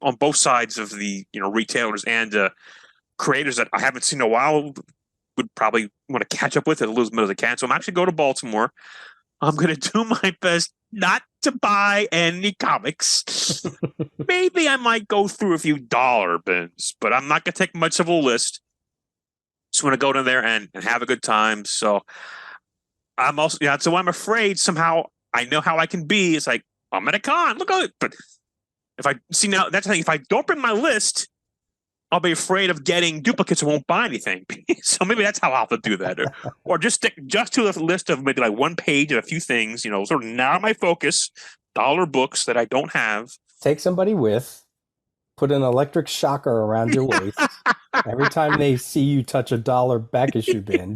on both sides of the retailers and creators that I haven't seen in a while, would probably want to catch up with it a little bit as I can. So I'm actually going to Baltimore. I'm going to do my best not to buy any comics. Maybe I might go through a few dollar bins, but I'm not going to take much of a list. Just want to go down there and have a good time. So I'm also, so I'm afraid somehow I know how I can be. It's like, I'm at a con, look at it. But if I see now, that's the thing. If I don't bring my list, I'll be afraid of getting duplicates and won't buy anything. So maybe that's how I'll have to do that. Or just stick to a list of maybe like one page and a few things, sort of narrow my focus, dollar books that I don't have. Take somebody with, put an electric shocker around your waist. Every time they see you touch a dollar back issue bin.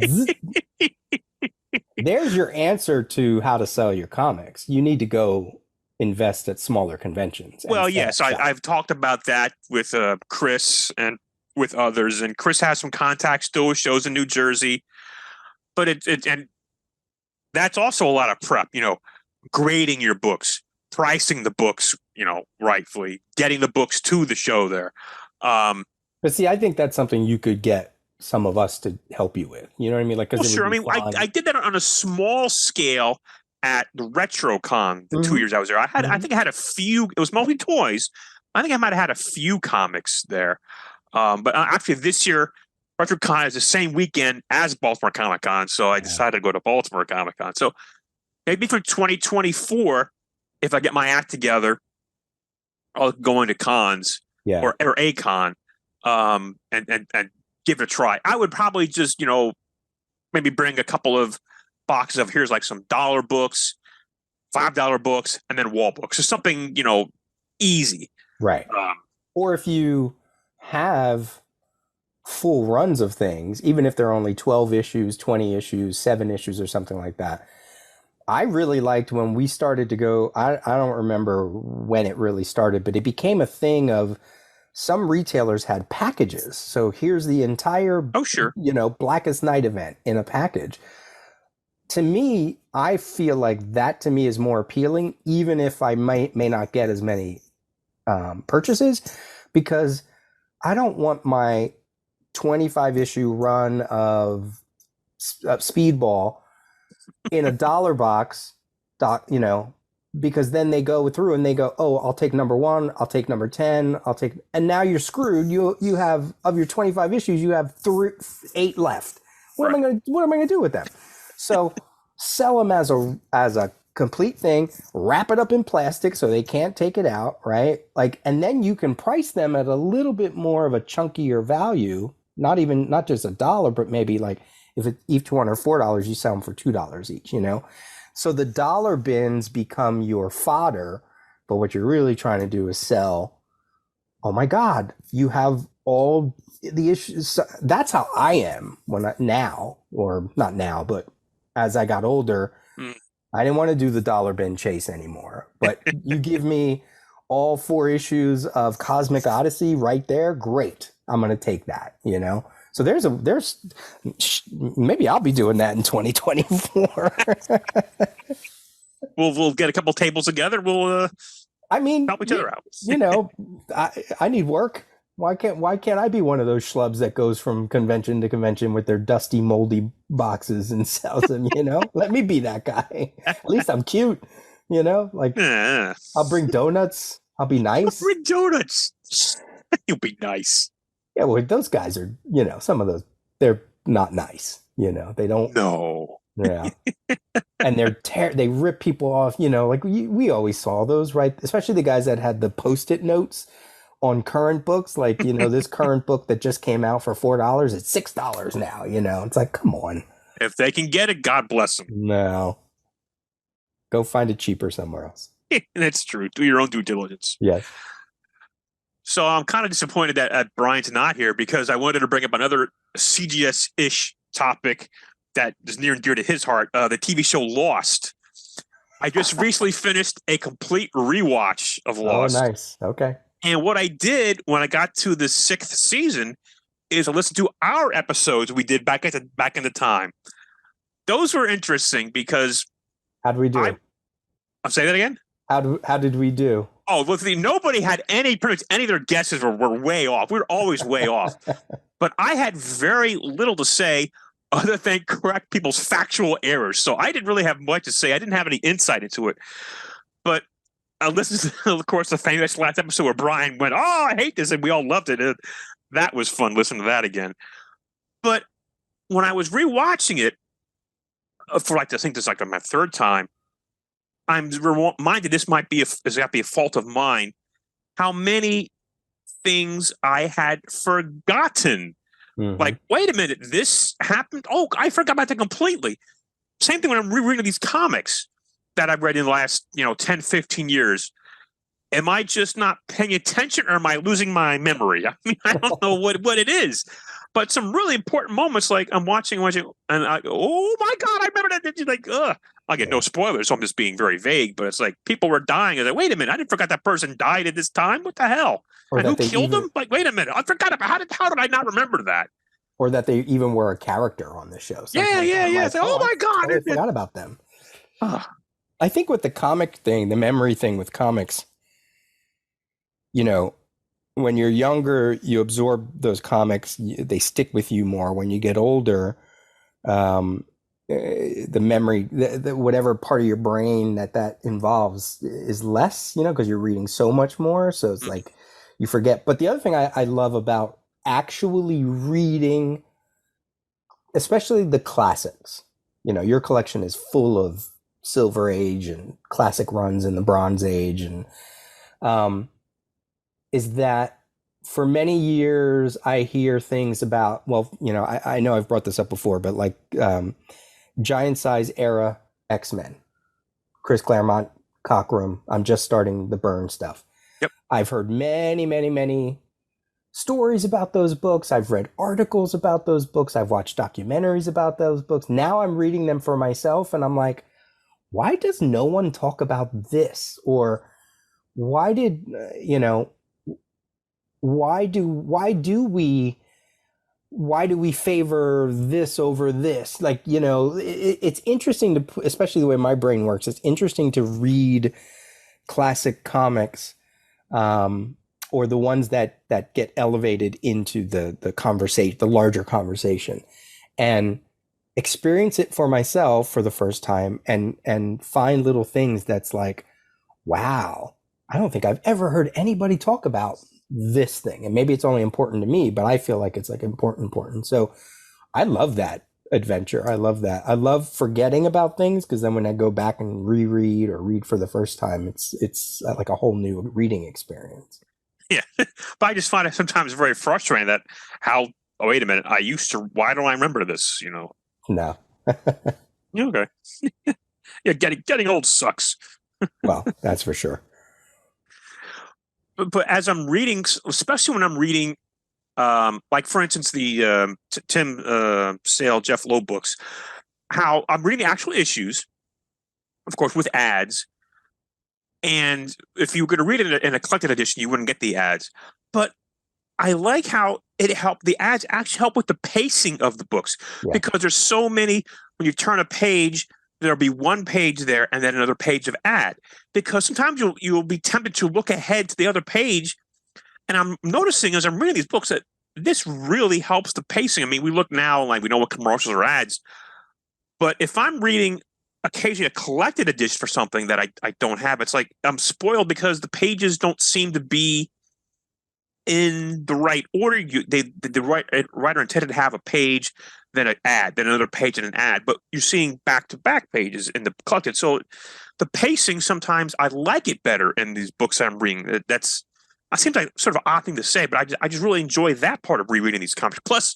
There's your answer to how to sell your comics. You need to go invest at smaller conventions. Well, yes, I've talked about that with Chris and with others, and Chris has some contacts still with shows in New Jersey, but and that's also a lot of prep, grading your books, pricing the books, rightfully, getting the books to the show there. But see, I think that's something you could get some of us to help you with. You know what I mean? Like, sure. I mean, I did that on a small scale at the RetroCon the 2 years I was there. I think I had a few. It was mostly toys, I think I might have had a few comics there. But actually, this year, RetroCon is the same weekend as Baltimore Comic Con, so I Yeah. decided to go to Baltimore Comic Con. So maybe for 2024, if I get my act together, I'll go into cons Yeah. or a con, and give it a try. I would probably just maybe bring a couple of boxes of here's like some dollar books, $5 books, and then wall books. So something easy. Right. Or if you have full runs of things, even if they're only 12 issues, 20 issues, 7 issues, or something like that. I really liked when we started to go. I don't remember when it really started, but it became a thing of some retailers had packages. So here's the entire, Oh, sure. Blackest Night event in a package. To me, I feel like that to me is more appealing, even if I may not get as many purchases, because I don't want my 25 issue run of Speedball in a dollar box, because then they go through and they go, oh, I'll take number 1, I'll take number 10, and now you're screwed. You have, of your 25 issues, you have 8 left. What am I going to do with them? So sell them as a complete thing, wrap it up in plastic so they can't take it out, right? And then you can price them at a little bit more of a chunkier value, not just $1, but maybe like if each one are $4, you sell them for $2 each, So the dollar bins become your fodder, but what you're really trying to do is sell, oh my God, you have all the issues. That's how I am now, or not now, but as I got older, I didn't want to do the dollar bin chase anymore. But you give me all 4 issues of Cosmic Odyssey right there, great. I'm going to take that, So there's maybe I'll be doing that in 2024. We'll get a couple tables together. We'll help each other out. I need work. Why can't I be one of those schlubs that goes from convention to convention with their dusty, moldy boxes and sells them? Let me be that guy. At least I'm cute. I'll bring donuts. I'll be nice. Bring donuts. You'll be nice. Yeah, well, those guys are, some of those, they're not nice. They don't. No. Yeah. And they rip people off, we always saw those, right? Especially the guys that had the Post-it notes on current books, this current book that just came out for $4, it's $6 now, It's like, come on. If they can get it, God bless them. No. Go find it cheaper somewhere else. That's true. Do your own due diligence. Yes. So I'm kind of disappointed that Brian's not here, because I wanted to bring up another CGS-ish topic that is near and dear to his heart, the TV show Lost. I just recently finished a complete rewatch of Lost. Oh, nice. Okay. And what I did when I got to the 6th season is I listened to our episodes we did back in the time. Those were interesting because how did we do? I'm saying that again. How did we do? Oh, look, nobody had pretty much any of their guesses were way off. We were always way off. But I had very little to say other than correct people's factual errors. So I didn't really have much to say. I didn't have any insight into it. But I listened to, of course, the famous last episode where Brian went, "Oh, I hate this," and we all loved it. That was fun listening to that again. But when I was rewatching it for I think this is like my 3rd time, I'm reminded this might be a fault of mine. How many things I had forgotten. Mm-hmm. Like, wait a minute, this happened? Oh, I forgot about that completely. Same thing when I'm rereading these comics that I've read in the last, 10, 15 years. Am I just not paying attention, or am I losing my memory? I mean, I don't know what it is. But some really important moments, like I'm watching, and I go, oh my God, I remember that. Like, I get no spoilers, so I'm just being very vague. But it's like people were dying. I was like, wait a minute, I didn't forget that person died at this time. What the hell? And who killed him? Like, wait a minute, I forgot about how did I not remember that? Or that they even were a character on the show. Yeah. It's like, oh my God, I forgot about them. I think with the comic thing, the memory thing with comics, when you're younger, you absorb those comics, they stick with you more. When you get older, the memory, the whatever part of your brain that involves is less, because you're reading so much more. So it's like you forget. But the other thing I love about actually reading, especially the classics, your collection is full of Silver Age and classic runs in the Bronze Age, and um, is that for many years I hear things about, well, I know I've brought this up before, but like giant size era X-Men, Chris Claremont, Cockrum. I'm just starting the Byrne stuff. Yep. I've heard many, many, many stories about those books. I've read articles about those books. I've watched documentaries about those books. Now I'm reading them for myself, and I'm like, why does no one talk about this? Or why did, why do we favor this over this? Like, it's interesting to, especially the way my brain works, it's interesting to read classic comics, or the ones that get elevated into the conversation, the larger conversation, and experience it for myself for the first time, and find little things that's like, wow, I don't think I've ever heard anybody talk about this thing. And maybe it's only important to me, but I feel like it's like important. So I love that adventure. I love that. I love forgetting about things, because then when I go back and reread or read for the first time, it's like a whole new reading experience. Yeah. But I just find it sometimes very frustrating that oh, wait a minute, why don't I remember this? No. Okay. Yeah, getting old sucks. Well, that's for sure. But as I'm reading, especially when I'm reading, like for instance, the Tim Sale, Jeff Loeb books, how I'm reading the actual issues, of course, with ads. And if you were going to read it in a collected edition, you wouldn't get the ads. But I like how the ads actually help with the pacing of the books, because there's so many. When you turn a page, there'll be one page there and then another page of ad, because sometimes you'll be tempted to look ahead to the other page. And I'm noticing as I'm reading these books that this really helps the pacing. I mean, we look now like we know what commercials or ads, but if I'm reading occasionally a collected edition for something that I don't have, it's like I'm spoiled because the pages don't seem to be in the right order. The writer intended to have a page, then an ad, then another page and an ad, but you're seeing back-to-back pages in the collected. So the pacing, sometimes I like it better in these books I'm reading. That seems like sort of an odd thing to say, but I just really enjoy that part of rereading these comics. Plus,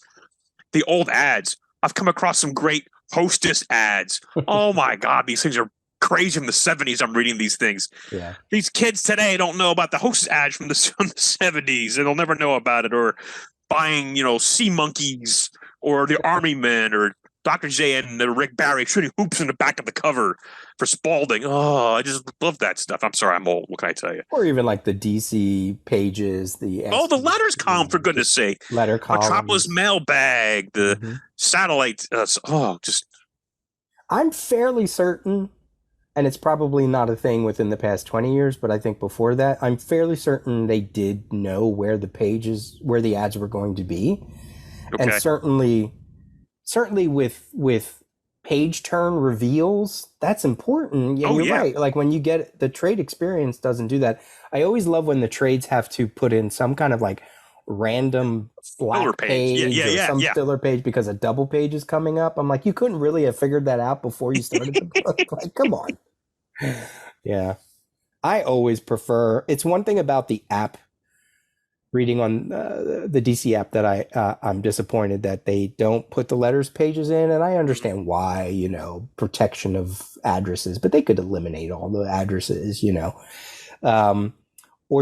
the old ads. I've come across some great Hostess ads. Oh my God, these things are crazy from the 70s. I'm reading these things. Yeah. These kids today don't know about the Hostess ads from the 70s, and they'll never know about it. Or buying, Sea Monkeys, or the Army Men, or Dr. J and Rick Barry shooting hoops in the back of the cover for Spalding. Oh, I just love that stuff. I'm sorry, I'm old. What can I tell you? Or even like the DC pages, the letters column, for goodness sake. Letter column. Metropolis Mailbag, the satellite. I'm fairly certain, and it's probably not a thing within the past 20 years, but I think before that, I'm fairly certain they did know where the ads were going to be. Okay. And certainly with page turn reveals, that's important. Yeah, you're right. Like when you get the trade experience doesn't do that. I always love when the trades have to put in some kind of like random black page or some filler page because a double page is coming up. I'm like, you couldn't really have figured that out before you started the book. Like, come on. Yeah. I always prefer, it's one thing about the app, reading on the DC app, that I'm disappointed that they don't put the letters pages in. And I understand why, protection of addresses, but they could eliminate all the addresses, or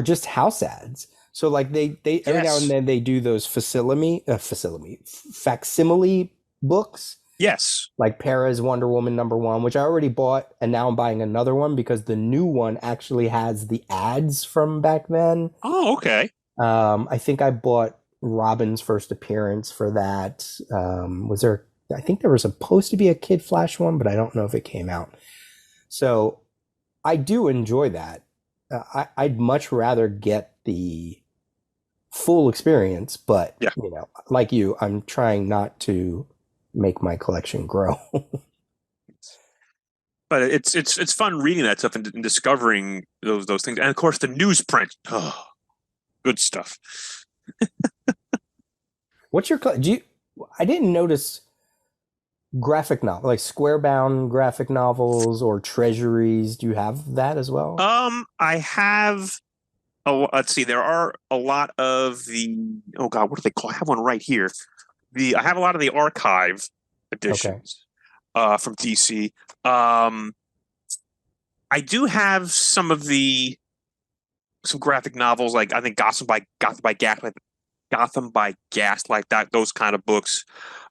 just house ads. So like they every now and then they do those facsimile books. Yes. Like Perez Wonder Woman #1, which I already bought, and now I'm buying another one because the new one actually has the ads from back then. Oh, okay. I think I bought Robin's first appearance for that. I think there was supposed to be a Kid Flash one, but I don't know if it came out. So I do enjoy that. I'd much rather get the full experience, but like you, I'm trying not to make my collection grow. But it's fun reading that stuff and discovering those things, and of course the newsprint. Oh. Good stuff. What's your do you? I didn't notice graphic novel like square bound graphic novels or treasuries. Do you have that as well? I have. Oh, let's see. There are a lot of the. Oh God, what do they call? I have one right here. I have a lot of the archive Okay. editions from DC. Um, I do have some graphic novels like I think Gotham by Gaslight, that those kind of books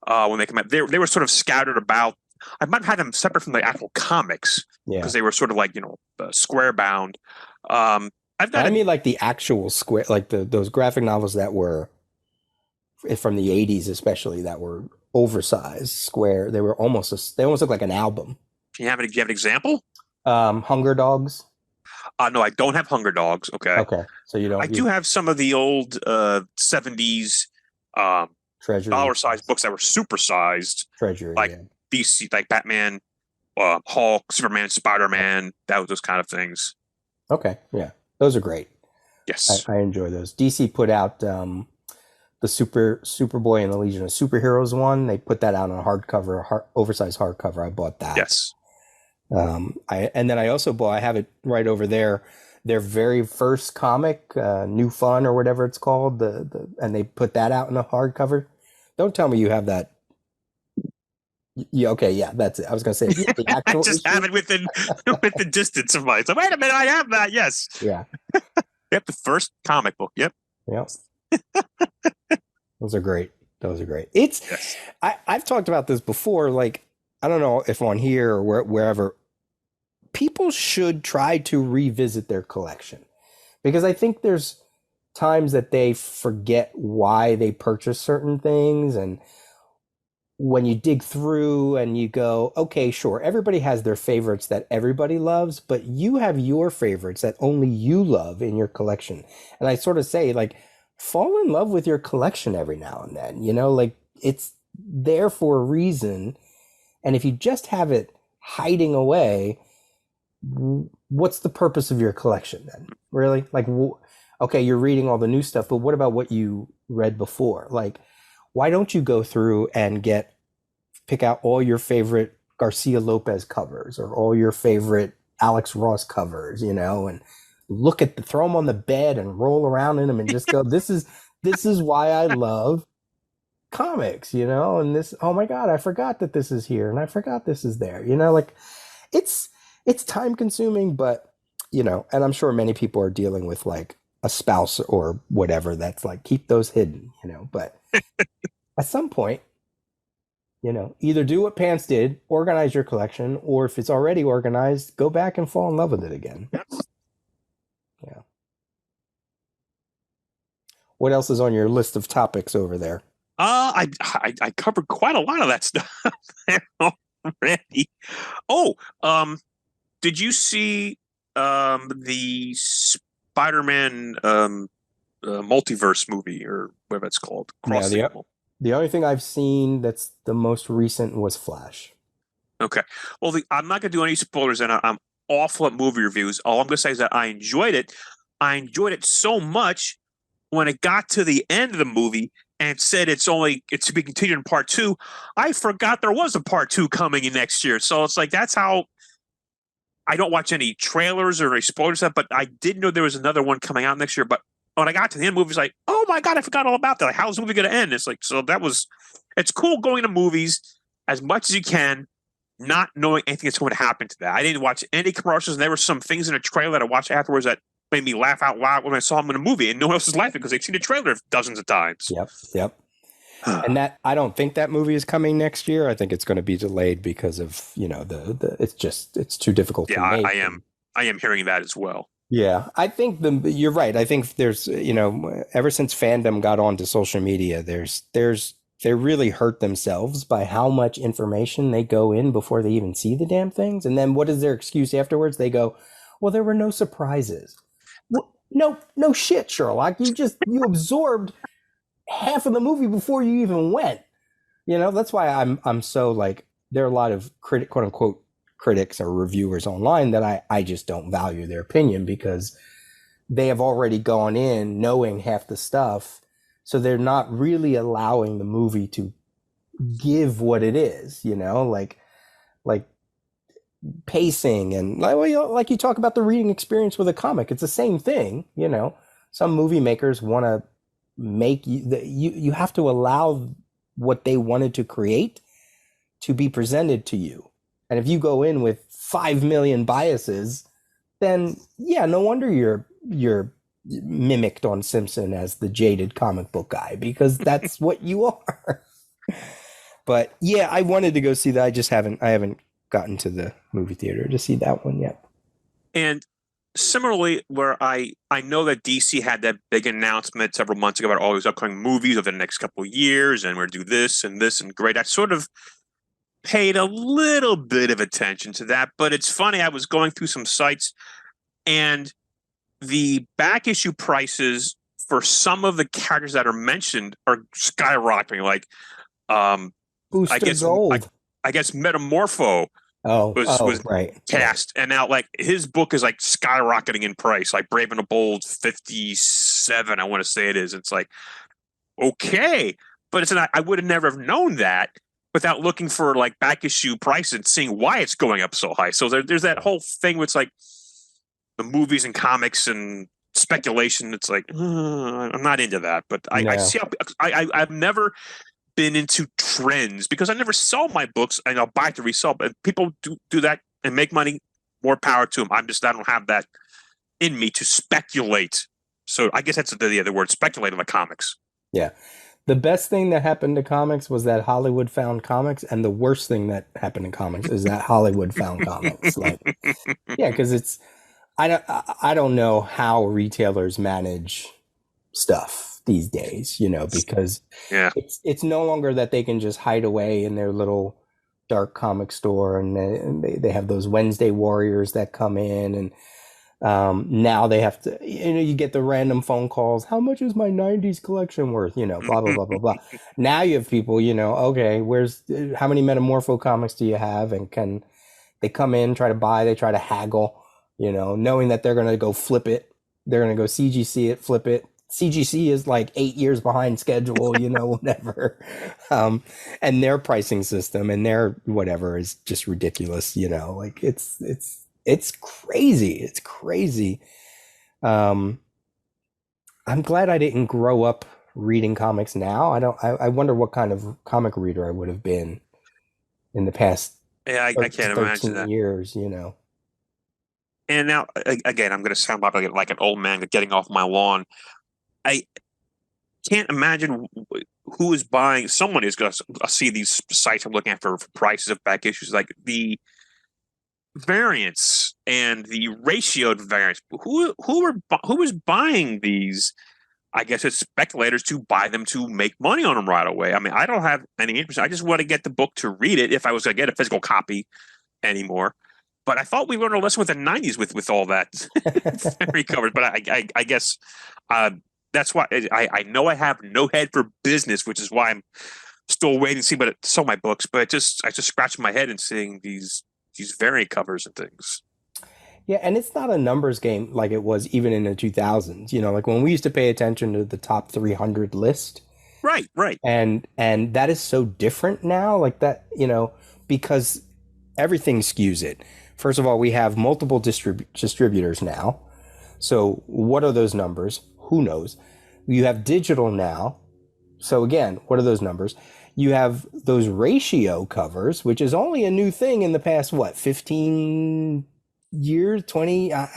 when they come out. They were sort of scattered about. I might have had them separate from the actual comics Yeah. because they were sort of like square bound. Um, I've got I a mean, like the actual square, like those graphic novels that were from the '80s, especially that were oversized, square. They were they almost look like an album. do you have an example? Hunger Dogs. No, I don't have Hunger Dogs. Okay. Okay, so you I don't do you have some of the old 70s um, treasury dollar sized books that were super sized, treasury. like Yeah. DC, like Batman, Hulk, Superman, Spider Man, those kind of things. Okay, yeah, those are great. Yes. I enjoy those. DC put out the Superboy and the Legion of Superheroes one. They put that out on a hardcover, oversized hardcover. I bought that. Yes. And then I also bought. I have it right over there. Their very first comic, New Fun or whatever it's called. And they put that out in a hardcover. Don't tell me you have that. Yeah, okay, yeah, that's it. I was gonna say the I actual just issue. have it within within distance of mine. So wait a minute, I have that. Yes. Yeah, Yep, the first comic book. Yep. yeah, those are great. Those are great. It's Yes. I've talked about this before. Like I don't know if on here or wherever people should try to revisit their collection because I think there's times that they forget why they purchase certain things and when you dig through and you go, okay, sure, everybody has their favorites that everybody loves, but you have your favorites that only you love in your collection. And I sort of say, like, fall in love with your collection every now and then, like it's there for a reason. And if you just have it hiding away, what's the purpose of your collection then? Really? Like, okay, you're reading all the new stuff, but what about what you read before? Like, why don't you go through and pick out all your favorite Garcia Lopez covers or all your favorite Alex Ross covers, and throw them on the bed and roll around in them and just go, this is why I love comics, and this, oh my God, I forgot that this is here and I forgot this is there, like it's time consuming, but and I'm sure many people are dealing with like a spouse or whatever that's like, keep those hidden, but at some point, either do what Pants did, organize your collection, or if it's already organized, go back and fall in love with it again. Yeah. What else is on your list of topics over there? I covered quite a lot of that stuff already. Oh, did you see the Spider-Man multiverse movie or whatever it's called? Cross the only thing I've seen that's the most recent was Flash. Okay. Well, I'm not going to do any spoilers, and I'm awful at movie reviews. All I'm going to say is that I enjoyed it. I enjoyed it so much when it got to the end of the movie and said it's to be continued in part 2. I forgot there was a part 2 coming in next year. So it's like that's how I don't watch any trailers or any spoilers stuff, but I did know there was another one coming out next year. But when I got to the end, the movie was like, oh my God, I forgot all about that. Like, how's the movie going to end? It's like, so it's cool going to movies as much as you can, not knowing anything that's going to happen to that. I didn't watch any commercials, and there were some things in a trailer that I watched afterwards that made me laugh out loud when I saw them in a movie, and no one else was laughing because they've seen the trailer dozens of times. Yep. And that I don't think that movie is coming next year. I think it's going to be delayed because of it's too difficult to make. I am hearing that as well. Yeah, I think you're right. I think there's ever since fandom got onto social media, they really hurt themselves by how much information they go in before they even see the damn things. And then what is their excuse afterwards? They go, well, there were no surprises. Well, no shit, Sherlock. You absorbed half of the movie before you even went. That's why I'm so like, there are a lot of quote unquote critics or reviewers online that I just don't value their opinion because they have already gone in knowing half the stuff. So they're not really allowing the movie to give what it is, like pacing and like, well, like you talk about the reading experience with a comic. It's the same thing. Some movie makers want to make you have to allow what they wanted to create to be presented to you. And if you go in with 5 million biases, then yeah, no wonder you're mimicked on Simpson as the jaded comic book guy, because that's what you are. But yeah, I wanted to go see that. I haven't gotten to the movie theater to see that one yet. And similarly, where I know that DC had that big announcement several months ago about all these upcoming movies over the next couple of years, and we're going to do this and great. I sort of paid a little bit of attention to that, but it's funny. I was going through some sites, and the back issue prices for some of the characters that are mentioned are skyrocketing. Like, Booster Gold. I guess Metamorpho was right, cast, and now like his book is like skyrocketing in price. Like Brave and the Bold 57, I want to say it is. It's like, okay, but I would have never have known that without looking for like back issue price and seeing why it's going up so high. So there's that whole thing where it's like the movies and comics and speculation. It's like I'm not into that, but I see how I've never been into trends because I never sell my books and I'll buy to resell. But people do that and make money. More power to them. I don't have that in me to speculate. So I guess that's the other word, speculate on the comics. Yeah. The best thing that happened to comics was that Hollywood found comics, and the worst thing that happened to comics is that Hollywood found comics. Like, yeah, because I don't know how retailers manage stuff these days, because it's no longer that they can just hide away in their little dark comic store, and they have those Wednesday warriors that come in, and now they have to, you get the random phone calls. How much is my 90s collection worth? Blah, blah, blah, blah, blah. Now you have people, okay, how many Metamorpho comics do you have? And can they come in, try to buy, they try to haggle, knowing that they're going to go flip it. They're going to go CGC it, flip it. CGC is like 8 years behind schedule, whatever. And their pricing system and their whatever is just ridiculous, like it's crazy. It's crazy. I'm glad I didn't grow up reading comics now. I wonder what kind of comic reader I would have been in the past. Yeah, I can't imagine that. Years, And now, again, I'm going to sound like an old man getting off my lawn. I can't imagine who is buying. Someone is going to see these sites I'm looking at for prices of back issues, like the variance and the ratioed variance. Who was buying these? I guess it's speculators to buy them to make money on them right away. I mean, I don't have any interest. I just want to get the book to read it if I was going to get a physical copy anymore. But I thought we learned a lesson with the 90s with all that very covered. But I guess that's why I know I have no head for business, which is why I'm still waiting to see but sell my books. But I just scratched my head and seeing these variant covers and things. Yeah, and it's not a numbers game like it was even in the 2000s. Like when we used to pay attention to the top 300 list. Right. And that is so different now, like that, because everything skews it. First of all, we have multiple distributors now. So what are those numbers? Who knows? You have digital now. So again, what are those numbers? You have those ratio covers, which is only a new thing in the past, 15 years, 20? I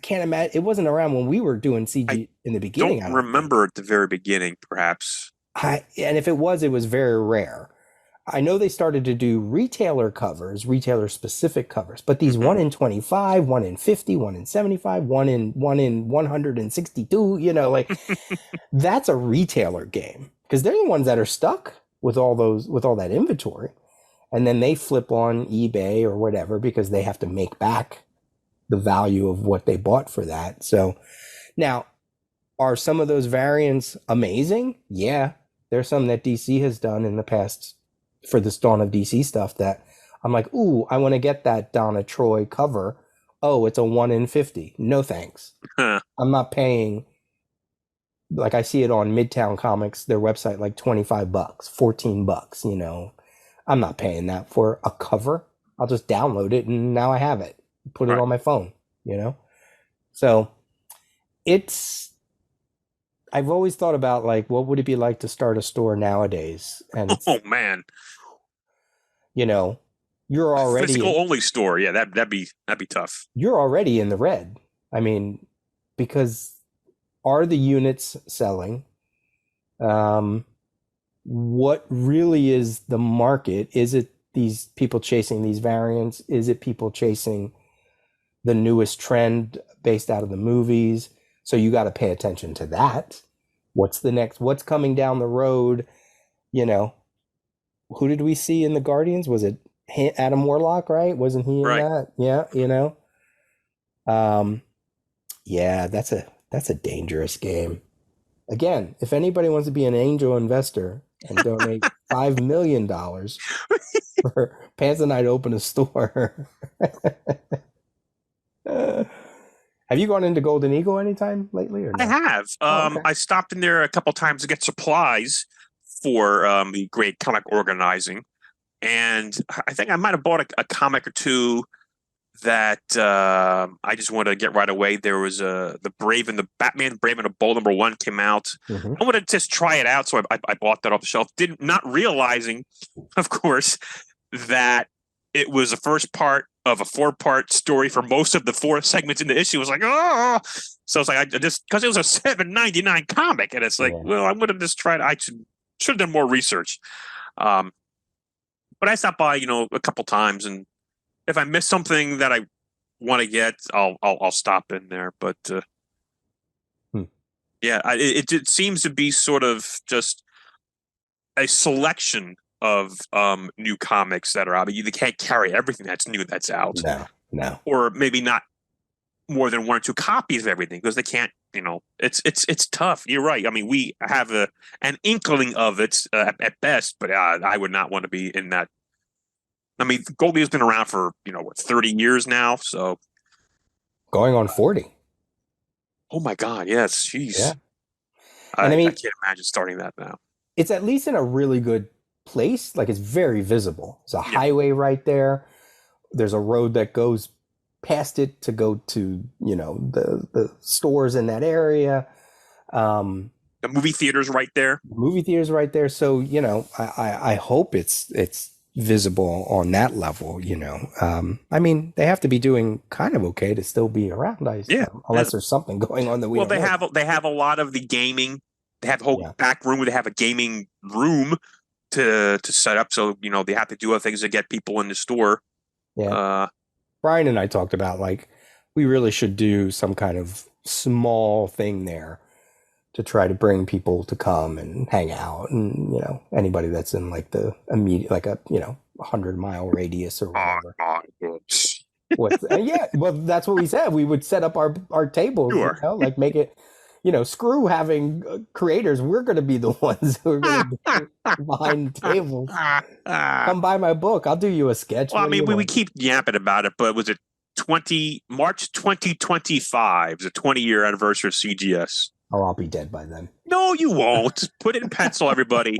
can't imagine. It wasn't around when we were doing CG in the beginning. I don't remember at the very beginning, perhaps. And if it was very rare. I know they started to do retailer covers, retailer specific covers, but these 1 in 25, 1 in 50, 1 in 75, 1 in 162, like that's a retailer game because they're the ones that are stuck with all that inventory. And then they flip on eBay or whatever because they have to make back the value of what they bought for that. So now, are some of those variants amazing? Yeah. There's some that DC has done in the past for this Dawn of DC stuff that I'm like, ooh, I want to get that Donna Troy cover oh, it's a 1 in 50. No thanks. Huh. I'm not paying. Like I see it on Midtown Comics, their website, like $25, $14, you know. I'm not paying that for a cover. I'll just download it and now I have it. Put it Right. on my phone, you know? So it's, I've always thought about like, what would it be like to start a store nowadays? And Oh it's, man, you know, you're already physical in, only store. Yeah, that'd be tough. you're already in the red. I mean, because are the units selling? Um, what really is the market? Is it these people chasing these variants? Is it people chasing the newest trend based out of the movies? So you got to pay attention to that. What's the next? What's coming down the road? You know, who did we see in the Guardians? Was it Adam Warlock? Right? Wasn't he in Right. that? Yeah, you know. Um, yeah, that's a dangerous game. Again, if anybody wants to be an angel investor and donate $5 million for Pants and I to open a store. Have you gone into Golden Eagle anytime lately or I no? have. Oh, okay. I stopped in there a couple times to get supplies for the great comic organizing, and I think I might have bought a comic or two that I just wanted to get right away. There was the Brave and the Batman Brave and the Bold #1 came out. Mm-hmm. I wanted to just try it out, so I bought that off the shelf. Didn't not realizing, of course, that it was the first part of a 4-part story for most of the 4 segments in the issue. It was like, oh, so it's like I just because it was a $7.99 comic, and it's like, Yeah. well, I would have just tried. I should have done more research. Um, but I stopped by, a couple times, and if I miss something that I want to get, I'll stop in there. But Hmm. yeah, it seems to be sort of just a selection of new comics that are out. I mean, they can't carry everything that's new that's out, No, no. or maybe not more than 1 or 2 copies of everything because they can't. It's tough. You're right. I mean, we have an inkling of it at best, but I would not want to be in that. I mean, Goldie has been around for 30 years now. So, Going on 40. oh my God, yes, Yeah. jeez, And I I mean, can't imagine starting that now. it's at least in a really good place. Like it's very visible. There's a Yeah, highway right there. There's a road that goes past it to go to, the stores in that area. the movie theater's right there. Movie theaters right there. So, I hope it's visible on that level, I mean, they have to be doing kind of okay to still be around, Yeah, unless there's something going on that we well, don't know. they have a lot of the gaming. They have a whole Yeah. back room where they have a gaming room to set up. So they have to do other things to get people in the store. Yeah. Uh, Brian and I talked about like we really should do some kind of small thing there to try to bring people to come and hang out, and anybody that's in like the immediate, like a 100-mile radius or whatever. Yeah, well, that's what we said. We would set up our tables, Sure. like make it, screw having creators. We're going to be the ones who are going to be behind the tables. Come buy my book. I'll do you a sketch. Well, I What do mean, you we want? keep yapping about it, but was it March 2025 is the 20-year anniversary of CGS? Oh, I'll be dead by then. No, you won't. Just put it in pencil, everybody.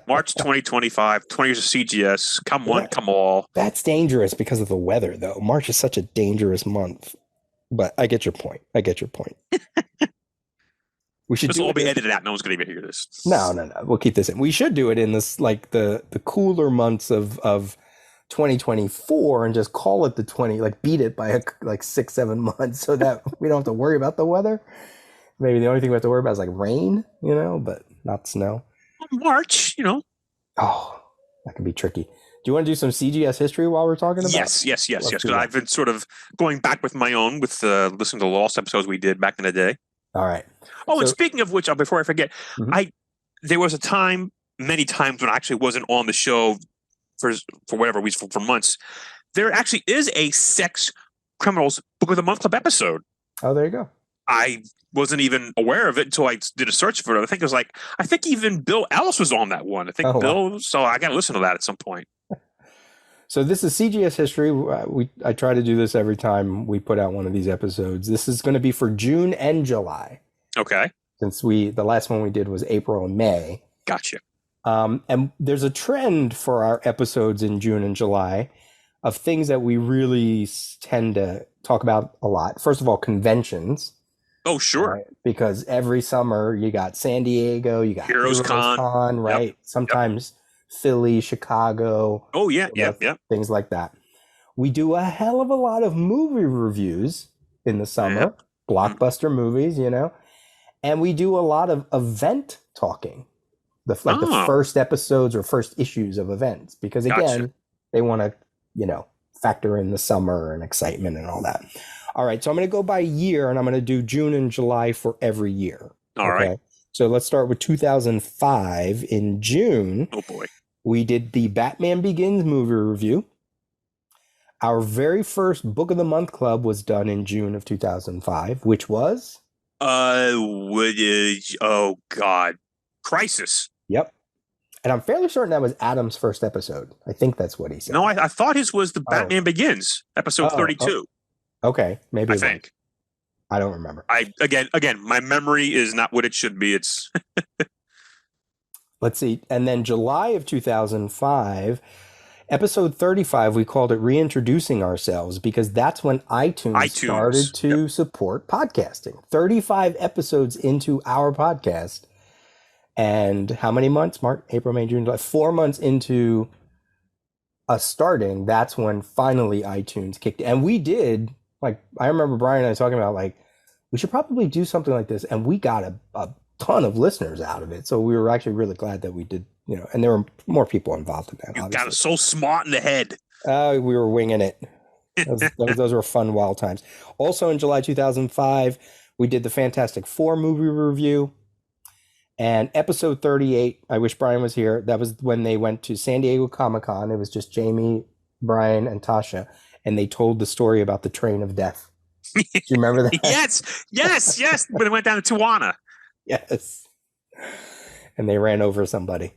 March 2025, 20 years of CGS. Come one, come all. That's dangerous because of the weather, though. March is such a dangerous month. But I get your point. We should This do will all it be edited out. No one's going to even hear this. No. We'll keep this in. We should do it in this, like the cooler months of 2024 and just call it the 20, like beat it by like 6-7 months so that we don't have to worry about the weather. Maybe the only thing we have to worry about is like rain, but not snow. March, Oh, that could be tricky. Do you want to do some CGS history while we're talking about? Yes. Because do that. I've been sort of going back with my own with listening to the Lost episodes we did back in the day. All right. Oh, and speaking of which, before I forget, Mhm. There was a time, many times when I actually wasn't on the show for whatever reason for months. There actually is a Sex Criminals Book of the Month Club episode. Oh, there you go. I wasn't even aware of it until I did a search for it. I think even Bill Ellis was on that one. I think Bill. Wow. So I got to listen to that at some point. So this is CGS History. I try to do this every time we put out one of these episodes. This is going to be for June and July. Okay. Since the last one we did was April and May. Gotcha. And there's a trend for our episodes in June and July of things that we really tend to talk about a lot. First of all, conventions. Oh, sure. Because every summer you got San Diego, you got Heroes Con, right? Yep. Sometimes Philly, Chicago. Oh, yeah, yeah. Things like that. We do a hell of a lot of movie reviews in the summer, blockbuster movies, and we do a lot of event talking, the first episodes or first issues of events, because again, they want to, factor in the summer and excitement and all that. All right, so I'm going to go by year, and I'm going to do June and July for every year. All right. So let's start with 2005. In June, oh boy, we did the Batman Begins movie review. Our very first Book of the Month Club was done in June of 2005, which was? Oh God, Crisis. Yep. And I'm fairly certain that was Adam's first episode. I think that's what he said. No, I thought his was the Batman Begins, episode 32. Okay, maybe I think. I don't remember. Again, my memory is not what it should be. It's Let's see. And then July of 2005, episode 35, we called it Reintroducing Ourselves, because that's when iTunes started to support podcasting. 35 episodes into our podcast. And how many months? March, April, May, June, July. 4 months into us starting, that's when finally iTunes kicked in. And we did, I remember Brian and I talking about, we should probably do something like this. And we got a ton of listeners out of it. So we were actually really glad that we did, and there were more people involved in that. You got us so smart in the head. We were winging it. Those were fun, wild times. Also in July 2005, we did the Fantastic Four movie review. And episode 38, I wish Brian was here. That was when they went to San Diego Comic-Con. It was just Jamie, Brian, and Tasha. And they told the story about the train of death. Do you remember that? Yes. When it went down to Tijuana. Yes. And they ran over somebody.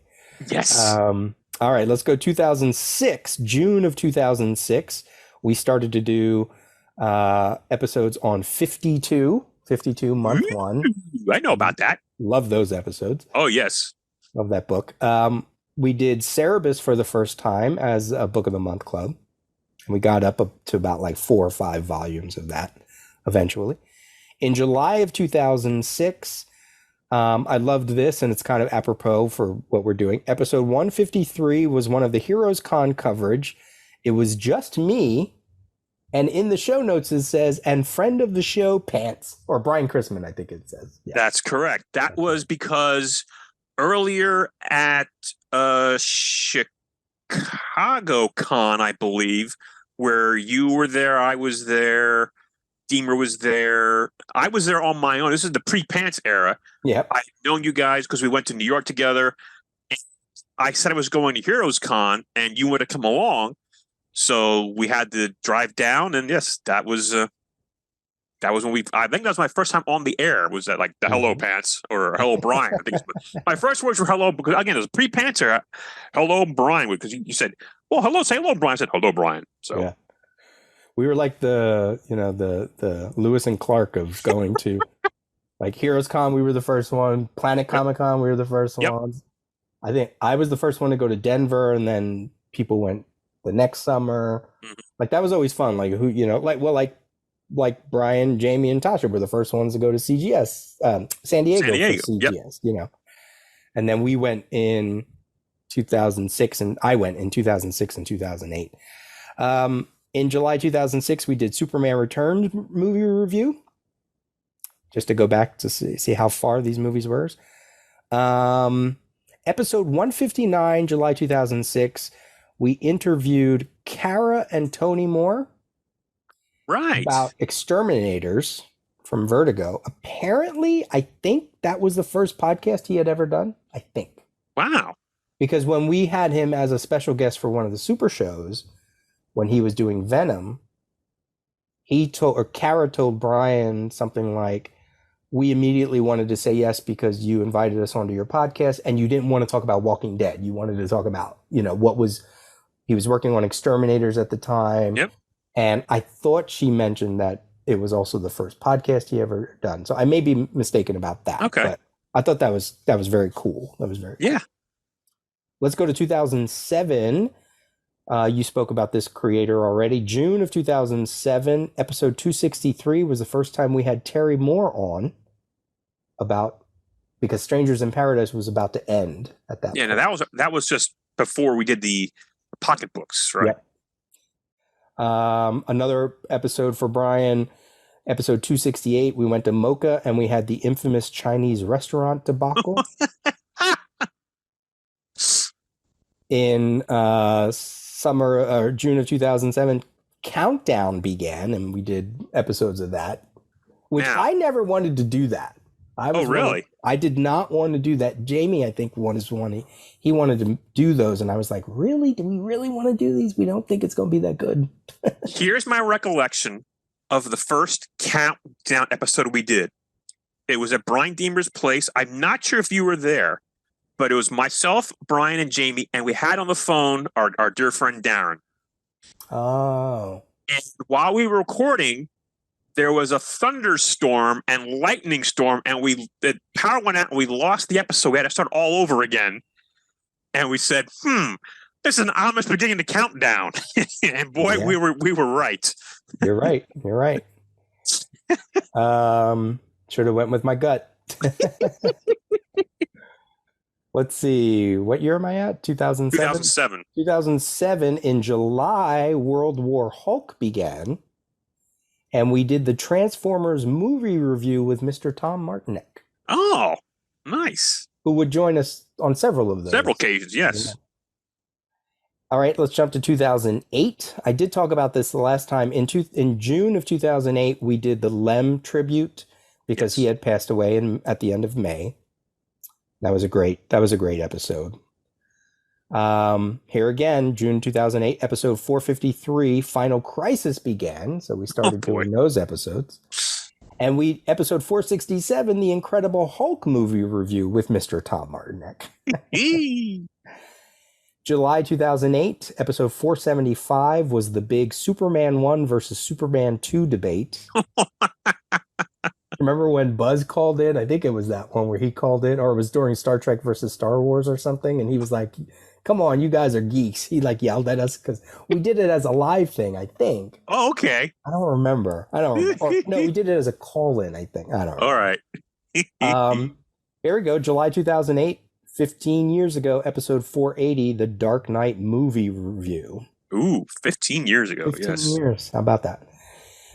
Yes. All right, let's go 2006. June of 2006, we started to do episodes on 52 month one. I know about that. Love those episodes. Oh, yes. Love that book. We did Cerebus for the first time as a Book of the Month club. And we got up to about 4 or 5 volumes of that eventually. In July of 2006, I loved this, and it's kind of apropos for what we're doing. Episode 153 was one of the Heroes Con coverage. It was just me. And in the show notes, it says, and friend of the show, Pants. Or Brian Chrisman, I think it says. Yeah. That's correct. That was because earlier at Chicago Con, I believe, where you were there, I was there, Deemer was there. I was there on my own. This is the pre-Pants era. Yeah. I've known you guys because we went to New York together. And I said I was going to Heroes Con, and you would have come along. So we had to drive down, and yes, that was when I think that was my first time on the air. Was that the Hello Pants or Hello Brian? I think my first words were hello, because again it was pre-Pants era. Hello Brian, because you said, well, hello, say hello Brian. I said hello Brian. So yeah, we were like the Lewis and Clark of going to Heroes Con. We were the first one. Planet Comic Con. We were the first ones. I think I was the first one to go to Denver, and then people went the next summer. That was always fun. Brian, Jamie, and Tasha were the first ones to go to CGS, San Diego. For CGS, and then we went in 2006, and I went in 2006 and 2008. In July 2006, we did Superman Returns movie review, just to go back to see how far these movies were. Episode 159, July 2006, we interviewed Kara and Tony Moore. Right. About Exterminators from Vertigo. Apparently, I think that was the first podcast he had ever done. I think. Wow. Because when we had him as a special guest for one of the super shows, when he was doing Venom, Kara told Brian something like, we immediately wanted to say yes because you invited us onto your podcast and you didn't want to talk about Walking Dead. You wanted to talk about, what was He was working on Exterminators at the time. Yep. And I thought she mentioned that it was also the first podcast he ever done. So I may be mistaken about that. Okay. But I thought that was very cool. That was very cool. Yeah. Let's go to 2007. You spoke about this creator already. June of 2007, episode 263 was the first time we had Terry Moore on because Strangers in Paradise was about to end at that point. Yeah, now that was just before we did the pocketbooks, right? Yep. Another episode for Brian, episode 268, we went to Mocha and we had the infamous Chinese restaurant debacle. In summer or June of 2007, Countdown began, and we did episodes of that, which I never wanted to do that. Really? I did not want to do that. Jamie, I think, he wanted to do those, and I was like, really? Do we really want to do these? We don't think it's going to be that good. Here's my recollection of the first Countdown episode we did. It was at Brian Deemer's place. I'm not sure if you were there, but it was myself, Brian, and Jamie, and we had on the phone our dear friend Darren. Oh. And while we were recording, there was a thunderstorm and lightning storm, and the power went out, and we lost the episode. We had to start all over again. And we said, this is an ominous beginning to Countdown. And boy, yeah. we were right. You're right. You're right. Should have went with my gut. Let's see. What year am I at? 2007? 2007. 2007, in July, World War Hulk began. And we did the Transformers movie review with Mr. Tom Martinek. Oh, nice. Who would join us on several of those. Several occasions, yes. Yeah. All right, let's jump to 2008. I did talk about this the last time. In June of 2008, we did the Lem tribute because he had passed away at the end of May. That was a great episode. Here again, June 2008, episode 453, Final Crisis began. So we started doing those episodes. And episode 467, the Incredible Hulk movie review with Mr. Tom Martinek. July 2008, episode 475 was the big Superman 1 versus Superman 2 debate. Remember when Buzz called in? I think it was that one where he called in, or it was during Star Trek versus Star Wars or something. And he was like, come on, you guys are geeks. He yelled at us because we did it as a live thing, I think. Oh, okay. I don't remember. No, we did it as a call-in, I think. I don't know. All right. Here we go. July 2008, 15 years ago, episode 480, the Dark Knight movie review. Ooh, 15 years ago. 15 years. How about that?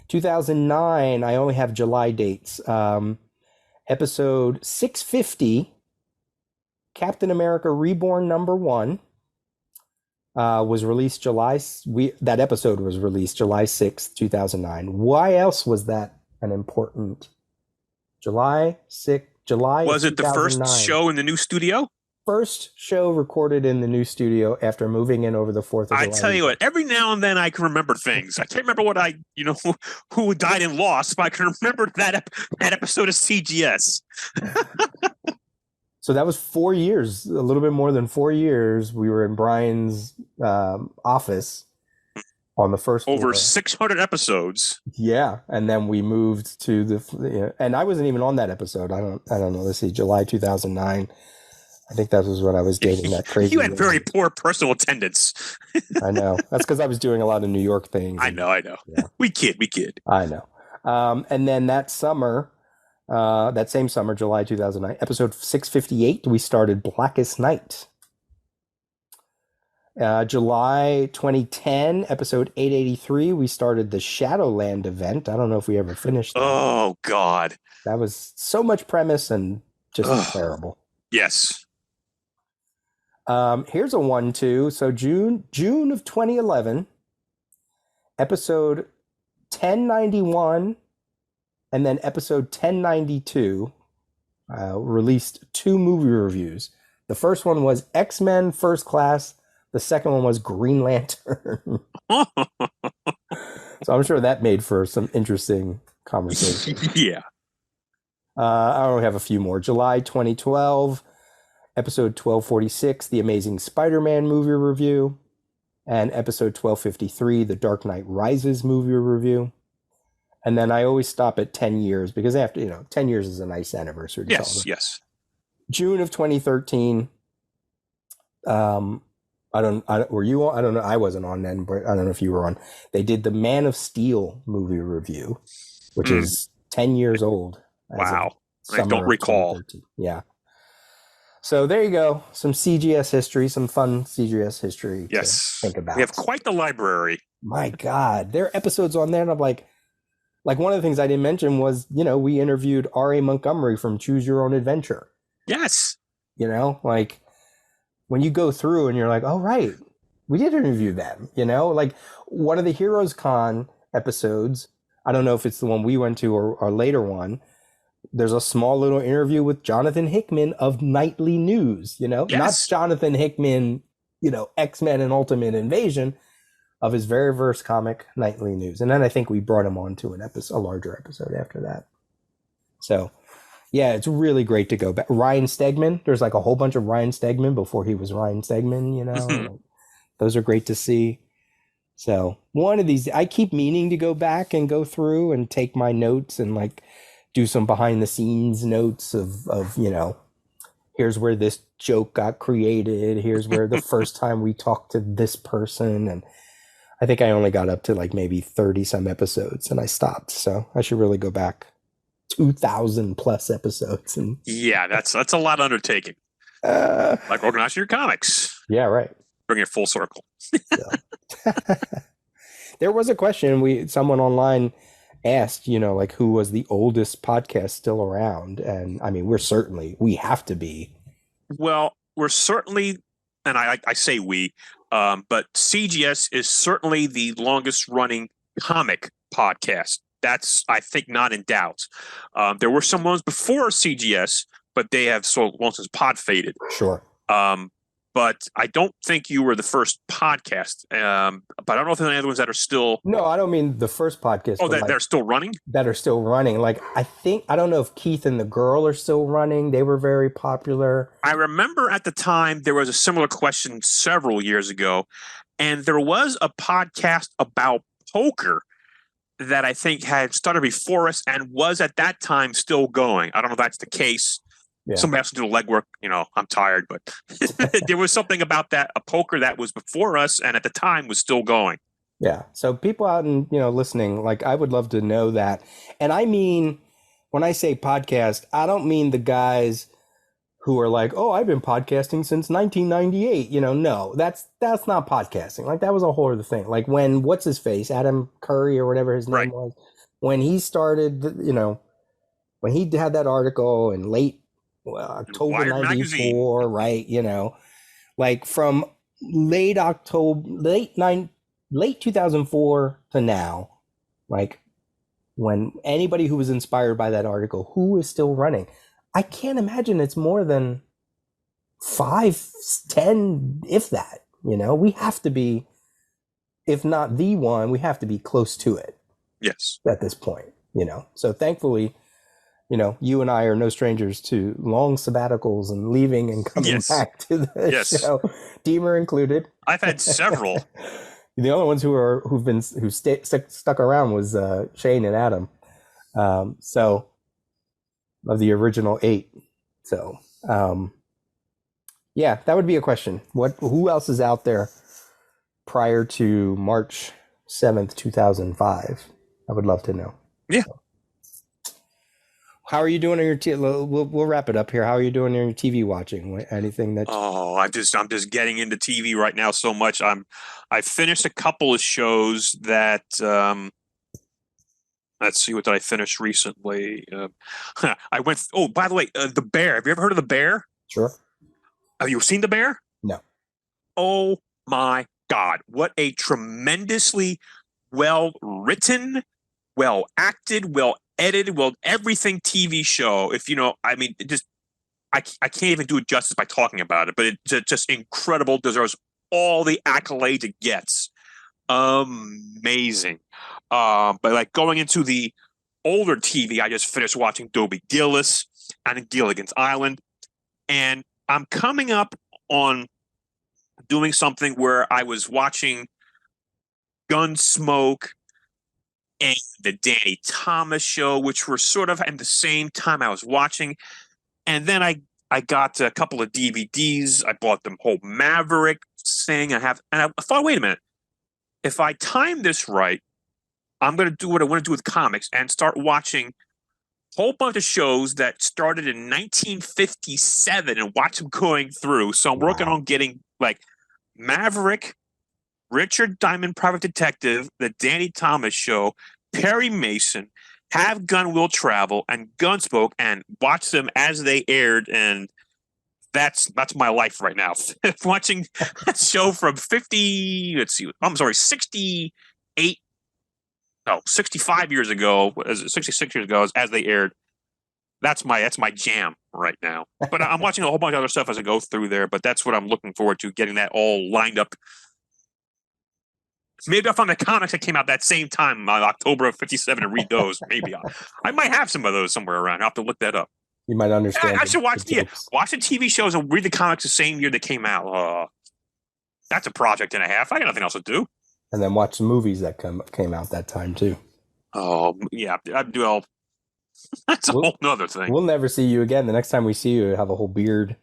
2009, I only have July dates. Episode 650, Captain America Reborn #1, was released that episode was released July 6th, 2009. Why else was that an important July? Was it the first show in the new studio? First show recorded in the new studio after moving in over the 4th of July. I tell you what, every now and then I can remember things. I can't remember who died and lost, but I can remember that episode of CGS. So that was 4 years, a little bit more than 4 years. We were in Brian's office on the first floor. Over 600 episodes. Yeah, and then we moved to and I wasn't even on that episode. I don't know. Let's see, July 2009. I think that was when I was dating that crazy. You had very poor personal attendance. I know. That's because I was doing a lot of New York things. I know. Yeah. We kid. I know. And then that summer, that same summer, July 2009, episode 658, we started Blackest Night. July 2010, episode 883, we started the Shadowland event. I don't know if we ever finished that. Oh, God. That was so much premise and just terrible. Yes. Here's a 1, 2. So June of 2011, episode 1091, and then episode 1092 released 2 movie reviews. The first one was X-Men First Class. The second one was Green Lantern. So I'm sure that made for some interesting conversation. Yeah. I only have a few more. July 2012. Episode 1246, The Amazing Spider-Man movie review. and episode 1253, The Dark Knight Rises movie review. And then I always stop at 10 years because after, 10 years is a nice anniversary to celebrate. Yes. June of 2013. Were you on? I don't know. I wasn't on then, but I don't know if you were on. They did the Man of Steel movie review, which is 10 years old. Wow. I don't recall. Yeah. So there you go. Some CGS history, some fun CGS history to think about. We have quite the library. My God. There are episodes on there and I'm like one of the things I didn't mention was, we interviewed R.A. Montgomery from Choose Your Own Adventure. Yes. When you go through and you're like, oh, right, we did interview them, one of the Heroes Con episodes, I don't know if it's the one we went to or a later one, there's a small little interview with Jonathan Hickman of Nightly News, not Jonathan Hickman, X-Men and Ultimate Invasion, of his very first comic, Nightly News. And then I think we brought him on to a larger episode after that. So, yeah, it's really great to go back. Ryan Stegman, there's like a whole bunch of Ryan Stegman before he was Ryan Stegman, Those are great to see. So one of these, I keep meaning to go back and go through and take my notes and do some behind the scenes notes of here's where this joke got created. Here's where the first time we talked to this person. And I think I only got up to maybe 30 some episodes and I stopped. So I should really go back 2,000 plus episodes. And yeah, that's a lot of undertaking. Like organizing your comics. Yeah, right. Bring it full circle. There was a question someone online asked, who was the oldest podcast still around? And I mean, we have to be. Well, we're certainly, and I say we, but CGS is certainly the longest running comic podcast. That's, I think, not in doubt. There were some ones before CGS, but they have so long since pod faded. Sure. But I don't think you were the first podcast. But I don't know if there are any other ones that are still. No, I don't mean the first podcast. Oh, they're still running? That are still running. I don't know if Keith and the Girl are still running. They were very popular. I remember at the time there was a similar question several years ago. And there was a podcast about poker that I think had started before us and was at that time still going. I don't know if that's the case. Yeah. Somebody has to do the legwork. I'm tired, but there was something about that, a poker that was before us and at the time was still going. Yeah. So people out and, listening, I would love to know that. And I mean, when I say podcast, I don't mean the guys who are like, oh, I've been podcasting since 1998. No, that's not podcasting. That was a whole other thing. When, what's his face, Adam Curry or whatever his name was, when he started, when he had that article in October Wired 94, magazine. Right? From late 2004 to now, when anybody who was inspired by that article, who is still running? I can't imagine it's more than 5, 10, if that. We have to be, if not the one, we have to be close to it. Yes. At this point, So thankfully, you and I are no strangers to long sabbaticals and leaving and coming back to the show, Deemer included. I've had several. The only ones who stuck around was Shane and Adam. So of the original 8. So yeah, that would be a question. Who else is out there prior to March 7th, 2005? I would love to know. Yeah. So. How are you doing on your we'll wrap it up here. How are you doing on your TV watching? Anything that? Oh, I'm just getting into TV right now so much. I finished a couple of shows that let's see, what did I finish recently? I went. Oh, by the way, The Bear. Have you ever heard of The Bear? Sure. Have you seen The Bear? No. Oh my God! What a tremendously well written, well acted, well edited, well everything TV show. If I can't even do it justice by talking about it, but it's just incredible. Deserves all the accolades it gets. Amazing. But going into the older TV, I just finished watching Dobie Gillis and Gilligan's Island, and I'm coming up on doing something where I was watching Gunsmoke and the Danny Thomas show, which were sort of at the same time I was watching. And then I got a couple of DVDs. I bought the whole Maverick thing. I thought, wait a minute. If I time this right, I'm going to do what I want to do with comics and start watching a whole bunch of shows that started in 1957 and watch them going through. So I'm working on getting like Maverick, Richard Diamond Private Detective, the Danny Thomas show, Perry Mason, Have Gun Will Travel, and Gunsmoke, and watch them as they aired. And that's my life right now. Watching a show from 65 years ago, 66 years ago, as they aired. That's my jam right now. But I'm watching a whole bunch of other stuff as I go through there. But that's what I'm looking forward to, getting that all lined up. Maybe I'll find the comics that came out that same time, October of 57, and read those. Maybe I might have some of those somewhere around. I'll have to look that up. You might understand. I should watch the TV shows and read the comics the same year they came out. That's a project and a half. I got nothing else to do. And then watch the movies that came out that time too. Oh yeah, well, that's a whole nother thing. We'll never see you again. The next time we see you, have a whole beard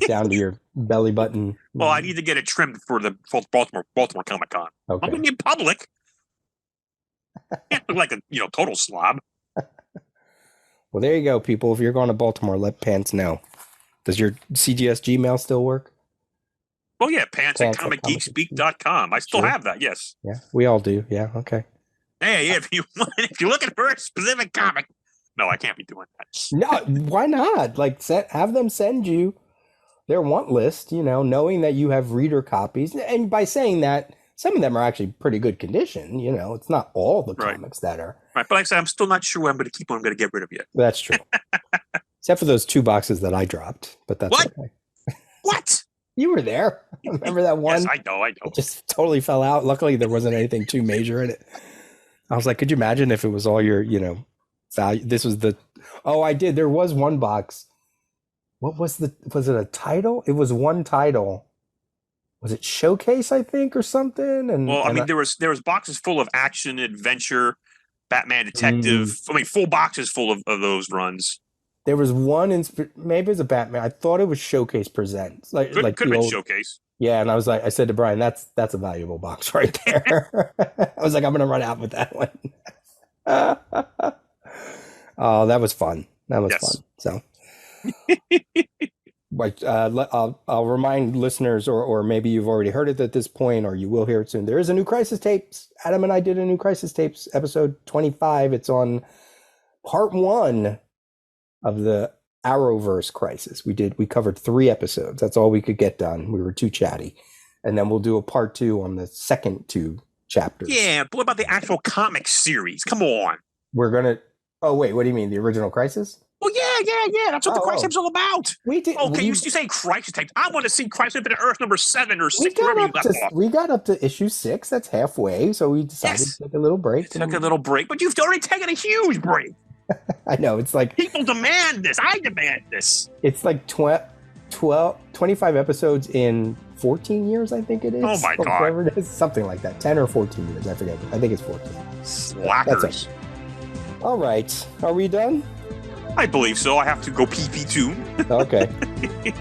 down to your belly button. Well, I need to get it trimmed for the Baltimore Comic Con. Okay. I'm going to be in public. Can't look like a total slob. Well, there you go, people. If you're going to Baltimore, let Pants know. Does your CGS Gmail still work? Oh yeah, pants at comicgeekspeak.com. I still have that. Yes. Yeah, we all do. Yeah. Okay. Hey, if you're looking for a specific comic, no, I can't be doing that. No, why not? Like, have them send you their want list, knowing that you have reader copies. And by saying that, some of them are actually pretty good condition. It's not all the comics that are. Right. But like I said, I'm still not sure what I'm going to keep on. I'm going to get rid of yet. That's true. Except for those 2 boxes that I dropped. But that's okay. What? You were there. Remember that one? Yes, I know. It just totally fell out. Luckily, there wasn't anything too major in it. I was like, could you imagine if it was all your, value? This was I did. There was one box. What was it a title? It was one title. Was it Showcase, I think, or something? There was boxes full of action, adventure, Batman Detective. Full boxes full of those runs. There was one maybe it was a Batman. I thought it was Showcase Presents. Could have been Showcase. Yeah, and I said to Brian, that's a valuable box right there. I was like, I'm gonna run out with that one. Oh, that was fun. That was fun. So but I'll remind listeners, or maybe you've already heard it at this point, or you will hear it soon. There is a new Crisis Tapes. Adam and I did a new Crisis Tapes, episode 25. It's on part 1 of the Arrowverse crisis. We covered 3 episodes. That's all we could get done. We were too chatty. And then we'll do a part 2 on the second 2 chapters. Yeah, but what about the actual comic series? Come on. Oh, wait, what do you mean? The original Crisis? Well, yeah. That's what the Crisis Tape's all about. You say Crisis Tapes. I want to see Crisis Tape in Earth number 7 or 6. We got up to issue 6. That's halfway. So we decided to take a little break. Took a little break, but you've already taken a huge break. I know. It's like people demand this. I demand this. It's like 25 episodes in 14 years, I think it is. Oh my God. Whatever it is. Something like that. 10 or 14 years. I forget. I think it's 14. Slackers. That's it. All right. Are we done? I believe so. I have to go pee too. Okay.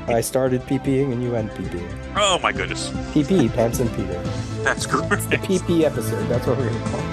I started PPing and you went PPing. Oh my goodness. PP, Pants and Peter. That's correct. It's the PP episode. That's what we're going to call it.